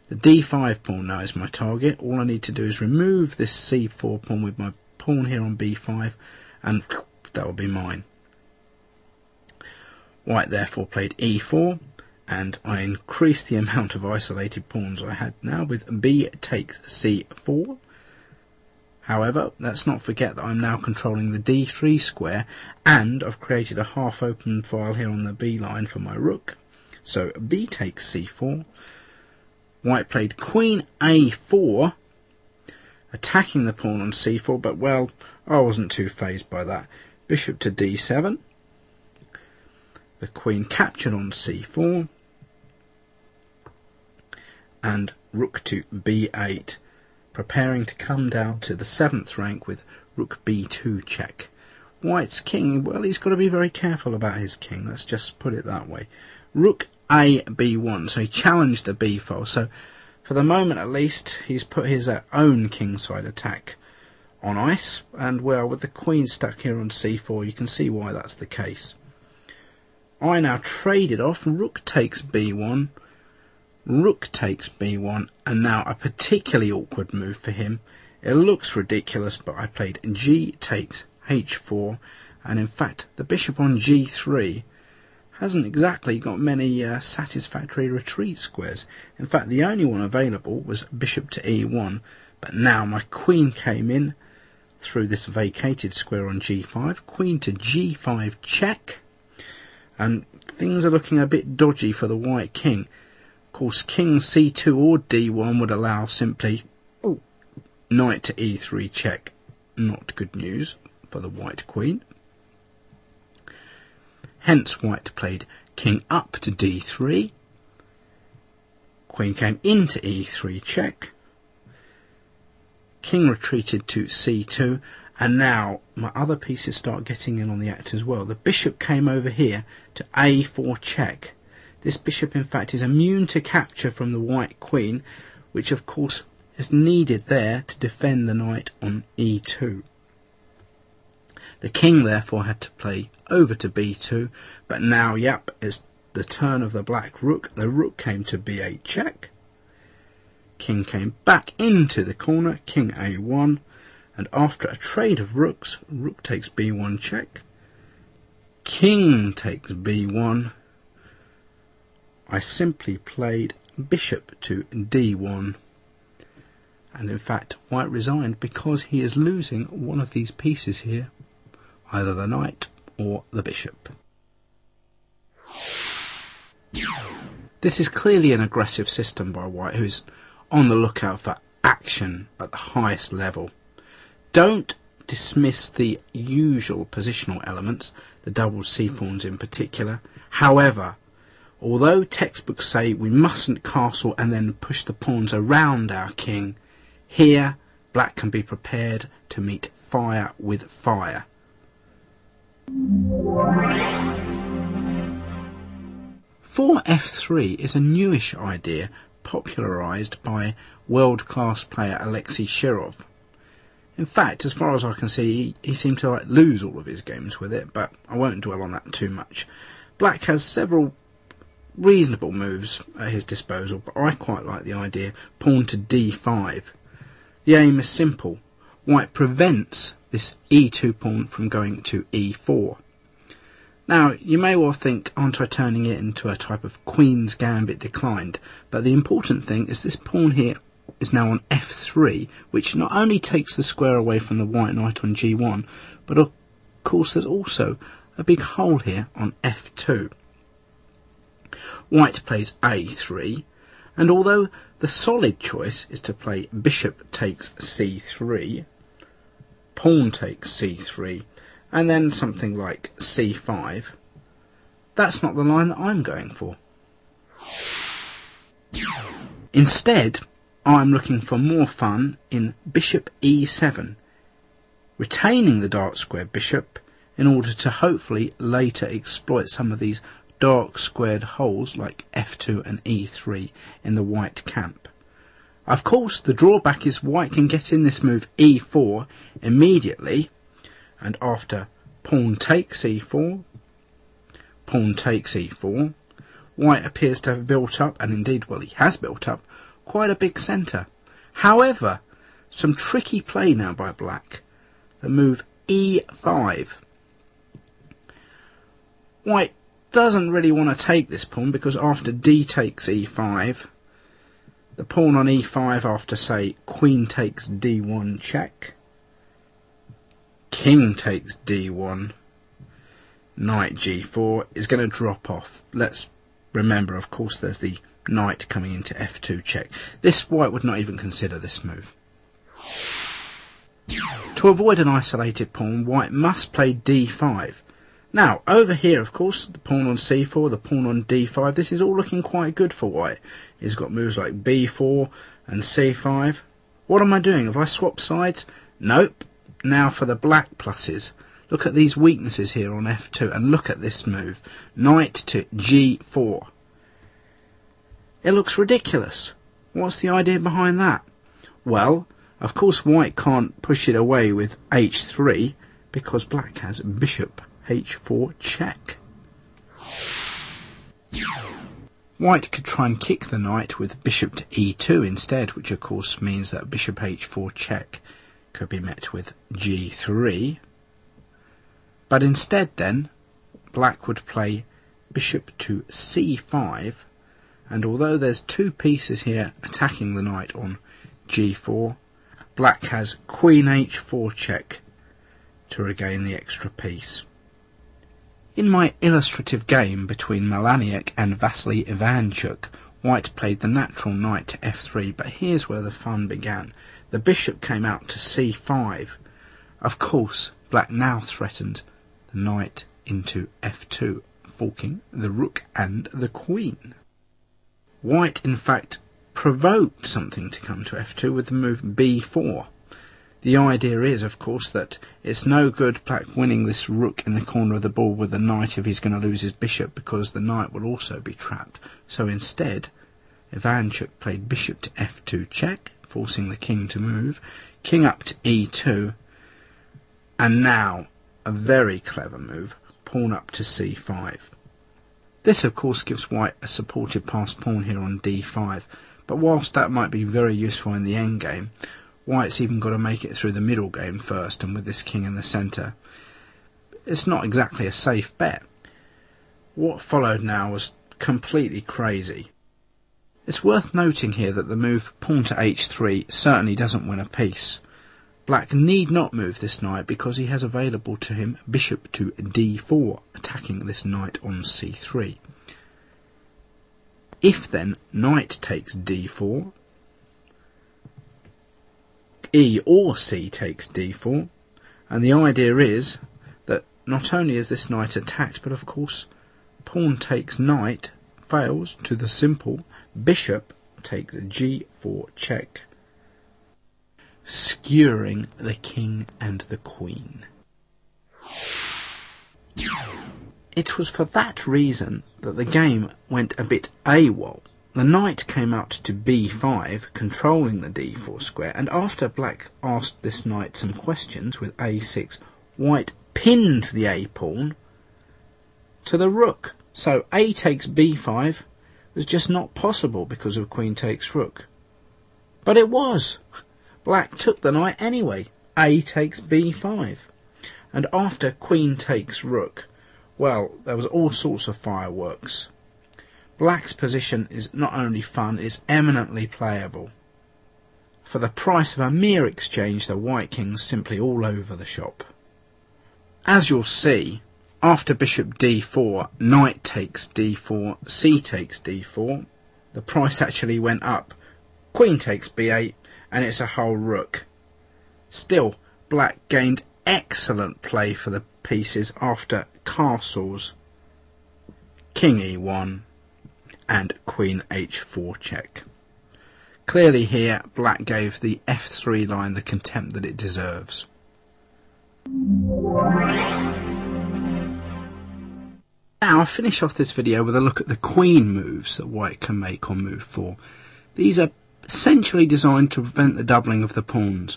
The d5 pawn now is my target. All I need to do is remove this c4 pawn with my pawn here on b5, and that will be mine. White therefore played e4, and I increased the amount of isolated pawns I had now with b takes c4. However, let's not forget that I'm now controlling the d3 square, and I've created a half-open file here on the b line for my rook. So b takes c4. White played queen a4, attacking the pawn on c4, but well, I wasn't too fazed by that. Bishop to d7. The queen captured on c4. And rook to b8, preparing to come down to the 7th rank with rook b2 check. White's king, well, he's got to be very careful about his king, let's just put it that way. Rook a b1, so he challenged the b file, so for the moment at least he's put his own kingside attack on ice, and well, with the queen stuck here on c4 you can see why that's the case. I now traded off, rook takes b1, rook takes b1, and now a particularly awkward move for him. It looks ridiculous, but I played g takes h4, and in fact the bishop on g3 hasn't exactly got many satisfactory retreat squares. In fact, the only one available was bishop to e1, but now my queen came in through this vacated square on g5, queen to g5 check, and things are looking a bit dodgy for the white king. Of course, king c2 or d1 would allow simply knight to e3 check. Not good news for the white queen. Hence White played king up to d3. Queen came into e3 check. King retreated to c2, and now my other pieces start getting in on the act as well. The bishop came over here to a4 check. This bishop in fact is immune to capture from the white queen, which of course is needed there to defend the knight on e2. The king therefore had to play over to b2, but now, yep, it's the turn of the black rook. The rook came to b8 check. King came back into the corner, king a1, and after a trade of rooks, rook takes b1 check, king takes b1. I simply played bishop to d1, and in fact White resigned because he is losing one of these pieces here, either the knight or the bishop. This is clearly an aggressive system by White, who's on the lookout for action at the highest level. Don't dismiss the usual positional elements, the double c-pawns in particular. However, although textbooks say we mustn't castle and then push the pawns around our king, here black can be prepared to meet fire with fire. Four f3 is a newish idea popularised by world-class player Alexei Shirov. In fact, as far as I can see, he seemed to lose all of his games with it, but I won't dwell on that too much. Black has several reasonable moves at his disposal, but I quite like the idea pawn to d5. The aim is simple. White prevents this e2 pawn from going to e4. Now, you may well think, aren't I turning it into a type of Queen's Gambit declined? But the important thing is this pawn here is now on f3, which not only takes the square away from the white knight on g1, but of course there's also a big hole here on f2. White plays a3, and although the solid choice is to play bishop takes c3, pawn takes c3, and then something like c5, that's not the line that I'm going for. Instead, I'm looking for more fun in bishop e7, retaining the dark square bishop in order to hopefully later exploit some of these dark squared holes like f2 and e3 in the white camp. Of course, the drawback is white can get in this move e4 immediately, and after pawn takes e4, pawn takes e4, white appears to have built up, and indeed, well, he has built up, quite a big centre. However, some tricky play now by black. The move e5. White doesn't really want to take this pawn because after d takes e5, the pawn on e5 after, say, queen takes d1 check, king takes d1, knight g4 is going to drop off. Let's remember, of course, there's the knight coming into f2 check. This white would not even consider this move. To avoid an isolated pawn, white must play d5. Now, over here, of course, the pawn on c4, the pawn on d5, this is all looking quite good for white. He's got moves like b4 and c5. What am I doing? Have I swapped sides? Nope. Now for the black pluses. Look at these weaknesses here on f2, and look at this move. Knight to g4. It looks ridiculous. What's the idea behind that? Well, of course white can't push it away with h3 because black has bishop h4 check. White could try and kick the knight with bishop to e2 instead, which of course means that bishop h4 check could be met with g3. But instead then, black would play bishop to c5, and although there's two pieces here attacking the knight on g4, black has queen h4 check to regain the extra piece. In my illustrative game between Malaniuk and Vasily Ivanchuk, white played the natural knight to f3, but here's where the fun began. The bishop came out to c5. Of course, black now threatened the knight into f2, forking the rook and the queen. White, in fact, provoked something to come to f2 with the move b4. The idea is, of course, that it's no good black winning this rook in the corner of the board with the knight if he's going to lose his bishop, because the knight will also be trapped. So instead, Ivanchuk played bishop to f2 check, forcing the king to move, king up to e2, and now a very clever move, pawn up to c5. This, of course, gives white a supported passed pawn here on d5, but whilst that might be very useful in the endgame, white's even got to make it through the middle game first, and with this king in the centre, it's not exactly a safe bet. What followed now was completely crazy. It's worth noting here that the move pawn to h3 certainly doesn't win a piece. Black need not move this knight because he has available to him bishop to d4, attacking this knight on c3. If then knight takes d4, E or C takes d4, and the idea is that not only is this knight attacked, but of course pawn takes knight fails to the simple bishop takes g4 check, skewering the king and the queen. It was for that reason that the game went a bit AWOL. The knight came out to b5, controlling the d4 square, and after black asked this knight some questions with a6, white pinned the a-pawn to the rook. So a takes b5 was just not possible because of queen takes rook. But it was. Black took the knight anyway. A takes b5. And after queen takes rook, well, there was all sorts of fireworks. Black's position is not only fun, it's eminently playable. For the price of a mere exchange, the white king's simply all over the shop. As you'll see, after bishop d4, knight takes d4, c takes d4, the price actually went up. Queen takes b8, and it's a whole rook. Still, black gained excellent play for the pieces after castles, king e1, and queen h4 check. Clearly here, black gave the f3 line the contempt that it deserves. Now I'll finish off this video with a look at the queen moves that white can make on move 4. These are essentially designed to prevent the doubling of the pawns.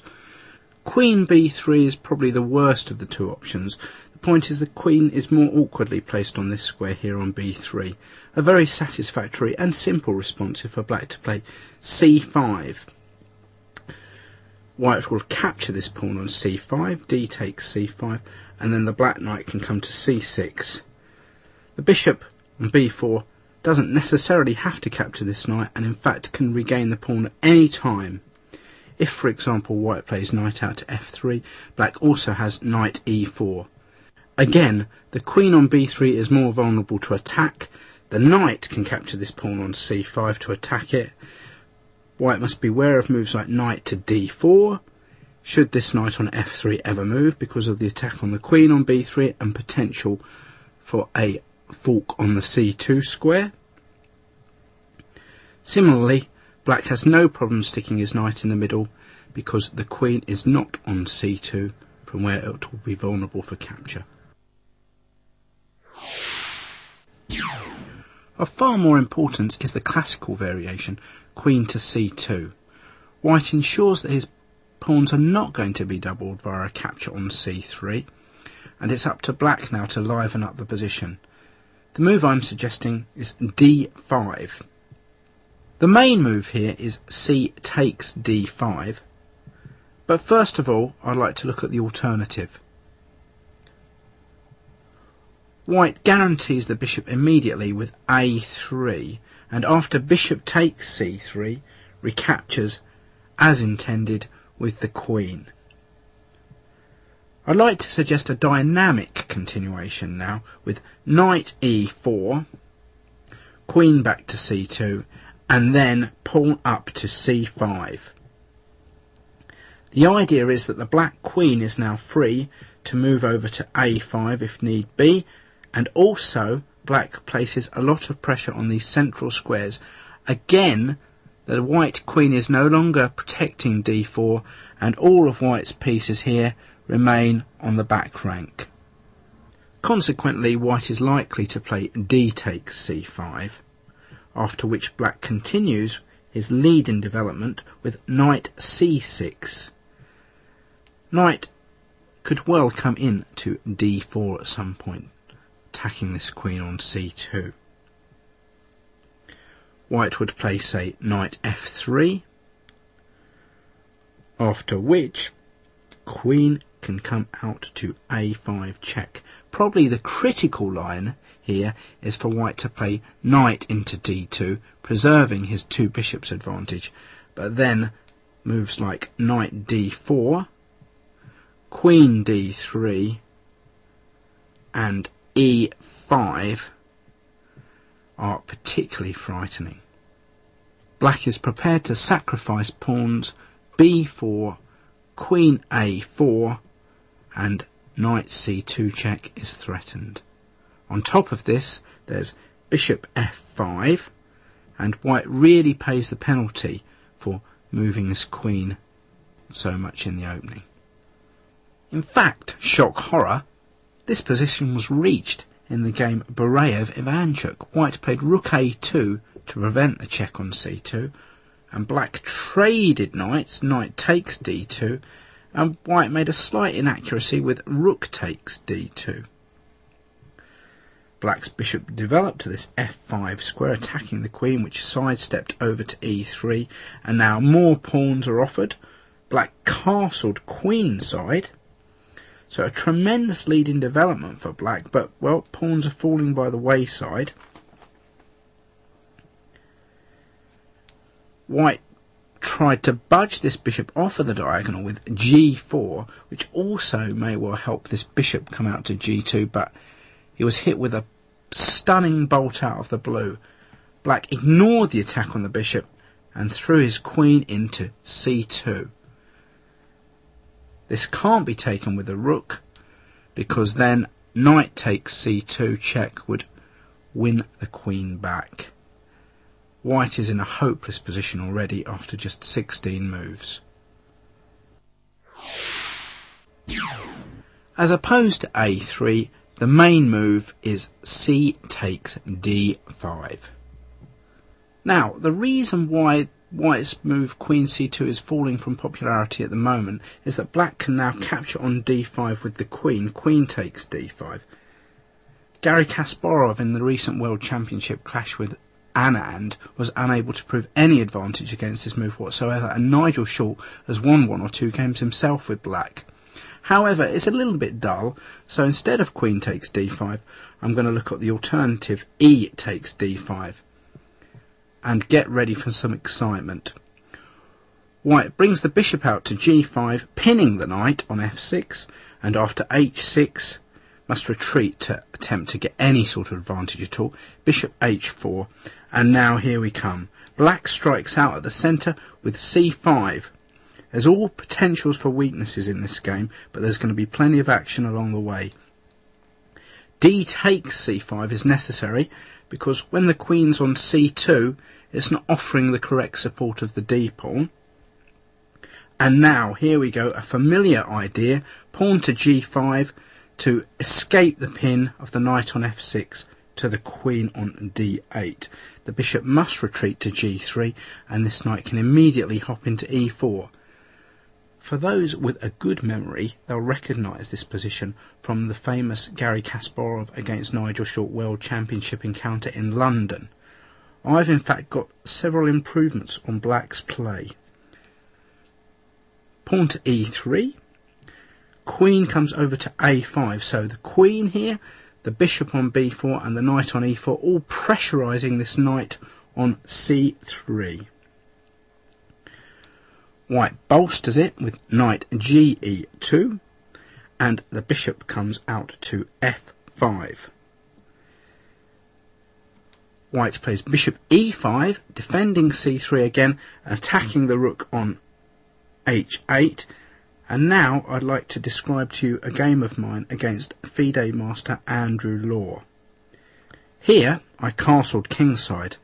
Queen b3 is probably the worst of the two options. The point is the queen is more awkwardly placed on this square here on b3. A very satisfactory and simple response for black to play c5. White will capture this pawn on c5, d takes c5, and then the black knight can come to c6. The bishop on b4 doesn't necessarily have to capture this knight, and in fact can regain the pawn at any time. If, for example, white plays knight out to f3, black also has knight e4. Again, the queen on b3 is more vulnerable to attack. The knight can capture this pawn on c5 to attack it. White must beware of moves like knight to d4, should this knight on f3 ever move, because of the attack on the queen on b3 and potential for a fork on the c2 square. Similarly, black has no problem sticking his knight in the middle because the queen is not on c2, from where it will be vulnerable for capture. Of far more importance is the classical variation, queen to c2. White ensures that his pawns are not going to be doubled via a capture on c3, and it's up to black now to liven up the position. The move I'm suggesting is d5. The main move here is c takes d5, but first of all I'd like to look at the alternative. White guarantees the bishop immediately with a3, and after bishop takes c3, recaptures as intended with the queen. I'd like to suggest a dynamic continuation now with knight e4, queen back to c2, and then pawn up to c5. The idea is that the black queen is now free to move over to a5 if need be, and also black places a lot of pressure on these central squares. Again, the white queen is no longer protecting d4, and all of white's pieces here remain on the back rank. Consequently, white is likely to play d takes c5, after which black continues his lead in development with knight c6. Knight could well come in to d4 at some point, attacking this queen on c2. White would play, say, knight f3, after which queen can come out to a5 check. Probably the critical line here is for white to play knight into d2, preserving his two bishops advantage, but then moves like knight d4, queen d3, and e5 are particularly frightening. Black is prepared to sacrifice pawns b4, queen a4, and knight c2 check is threatened. On top of this, there's bishop f5, and white really pays the penalty for moving his queen so much in the opening. In fact, shock horror, this position was reached in the game Barayev-Ivanchuk. White played rook a2 to prevent the check on c2, and black traded knights, knight takes d2, and white made a slight inaccuracy with rook takes d2. Black's bishop developed to this f5 square, attacking the queen, which sidestepped over to e3, and now more pawns are offered. Black castled queenside, so a tremendous lead in development for black, but, well, pawns are falling by the wayside. White tried to budge this bishop off of the diagonal with g4, which also may well help this bishop come out to g2, but he was hit with a stunning bolt out of the blue. Black ignored the attack on the bishop and threw his queen into c2. This can't be taken with a rook, because then knight takes c2 check would win the queen back. White is in a hopeless position already after just 16 moves. As opposed to a3, the main move is c takes d5. Now, the reason why White's move queen c2 is falling from popularity at the moment is that black can now capture on d5 with the queen. Queen takes d5. Garry Kasparov in the recent World Championship clash with Anand was unable to prove any advantage against this move whatsoever, and Nigel Short has won 1 or 2 games himself with black. However, it's a little bit dull, so instead of queen takes d5, I'm going to look at the alternative e takes d5 and get ready for some excitement. White brings the bishop out to g5, pinning the knight on f6, and after h6 must retreat to attempt to get any sort of advantage at all. Bishop h4, and now here we come. Black strikes out at the centre with c5. There's all potentials for weaknesses in this game, but there's going to be plenty of action along the way. D takes c5 is necessary, because when the queen's on c2, it's not offering the correct support of the d pawn. And now, here we go, a familiar idea, pawn to g5, to escape the pin of the knight on f6 to the queen on d8. The bishop must retreat to g3, and this knight can immediately hop into e4. For those with a good memory, they'll recognise this position from the famous Garry Kasparov against Nigel Short World Championship encounter in London. I've in fact got several improvements on black's play. Pawn to e3. Queen comes over to a5, so the queen here, the bishop on b4 and the knight on e4, all pressurising this knight on c3. White bolsters it with knight ge2, and the bishop comes out to f5. White plays bishop e5, defending c3 again, attacking the rook on h8. And now I'd like to describe to you a game of mine against FIDE master Andrew Law. Here I castled kingside,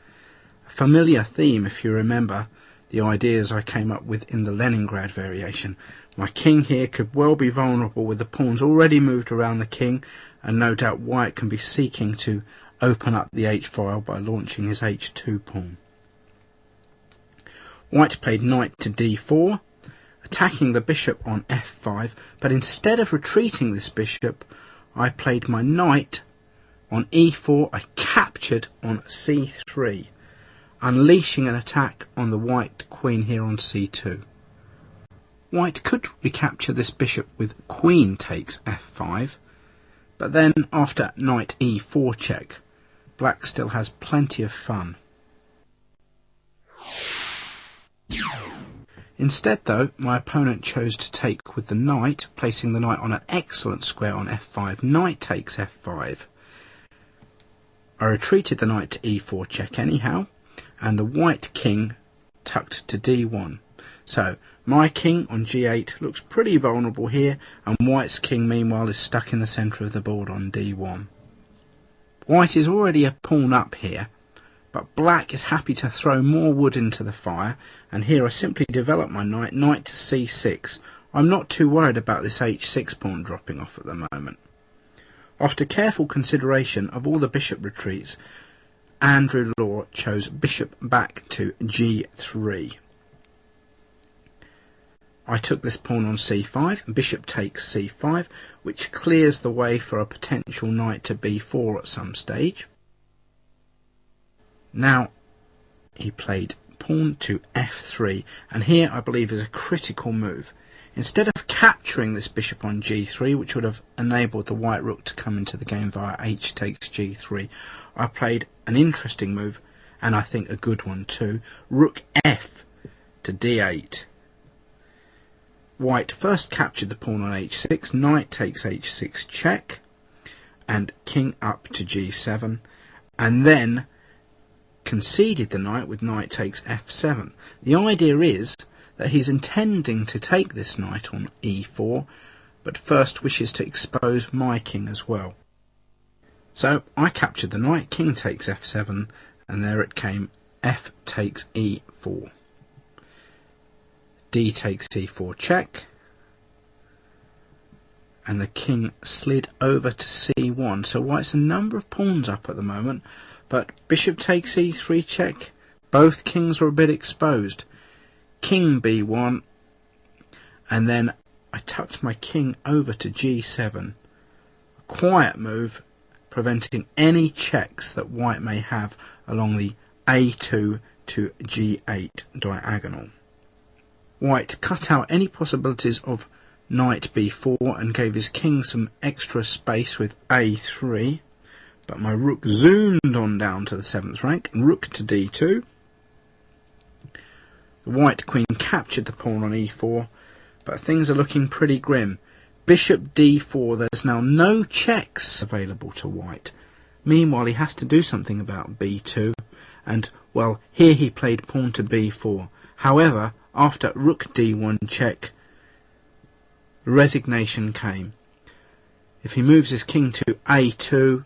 a familiar theme if you remember the ideas I came up with in the Leningrad variation. My king here could well be vulnerable with the pawns already moved around the king, and no doubt White can be seeking to open up the h-file by launching his h2 pawn. White played knight to d4, attacking the bishop on f5, but instead of retreating this bishop, I played my knight on e4. I captured on c3, unleashing an attack on the white queen here on c2. White could recapture this bishop with queen takes f5, but then after knight e4 check, black still has plenty of fun. Instead though, my opponent chose to take with the knight, placing the knight on an excellent square on f5. Knight takes f5. I retreated the knight to e4 check anyhow, and the white king tucked to d1. So my king on g8 looks pretty vulnerable here, and white's king meanwhile is stuck in the centre of the board on d1. White is already a pawn up here, but black is happy to throw more wood into the fire, and here I simply develop my knight to c6. I'm not too worried about this h6 pawn dropping off at the moment. After careful consideration of all the bishop retreats, Andrew Law chose bishop back to g3. I took this pawn on c5, bishop takes c5, which clears the way for a potential knight to b4 at some stage. Now he played pawn to f3, and here I believe is a critical move. Instead of capturing this bishop on g3, which would have enabled the white rook to come into the game via h takes g3, I played an interesting move, and I think a good one too. Rook f to d8. White first captured the pawn on h6, knight takes h6 check, and king up to g7, and then conceded the knight with knight takes f7. The idea is that he's intending to take this knight on e4, but first wishes to expose my king as well. So I captured the knight, king takes f7, and there it came, f takes e4. D takes c4 check, and the king slid over to c1. So white's a number of pawns up at the moment, but bishop takes e3 check. Both kings were a bit exposed. King b1, and then I tucked my king over to g7. A quiet move, preventing any checks that white may have along the a2 to g8 diagonal. White cut out any possibilities of knight b4 and gave his king some extra space with a3, but my rook zoomed on down to the 7th rank, and rook to d2. The white queen captured the pawn on e4, but things are looking pretty grim. Bishop d4, there's now no checks available to white. Meanwhile, he has to do something about b2, and, well, here he played pawn to b4. However, after rook d1 check, resignation came. If he moves his king to a2,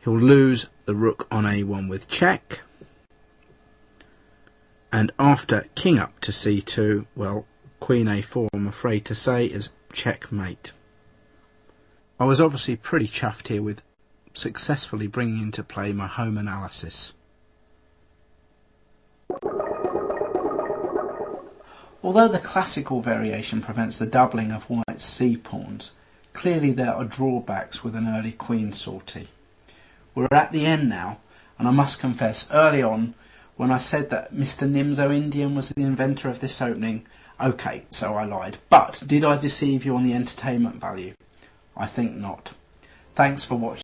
he'll lose the rook on a1 with check. And after king up to c2, well, queen a4, I'm afraid to say, is checkmate. I was obviously pretty chuffed here with successfully bringing into play my home analysis. Although the classical variation prevents the doubling of white's c-pawns, clearly there are drawbacks with an early queen sortie. We're at the end now, and I must confess, early on, when I said that Mr. Nimzo Indian was the inventor of this opening, okay, so I lied. But did I deceive you on the entertainment value? I think not. Thanks for watching.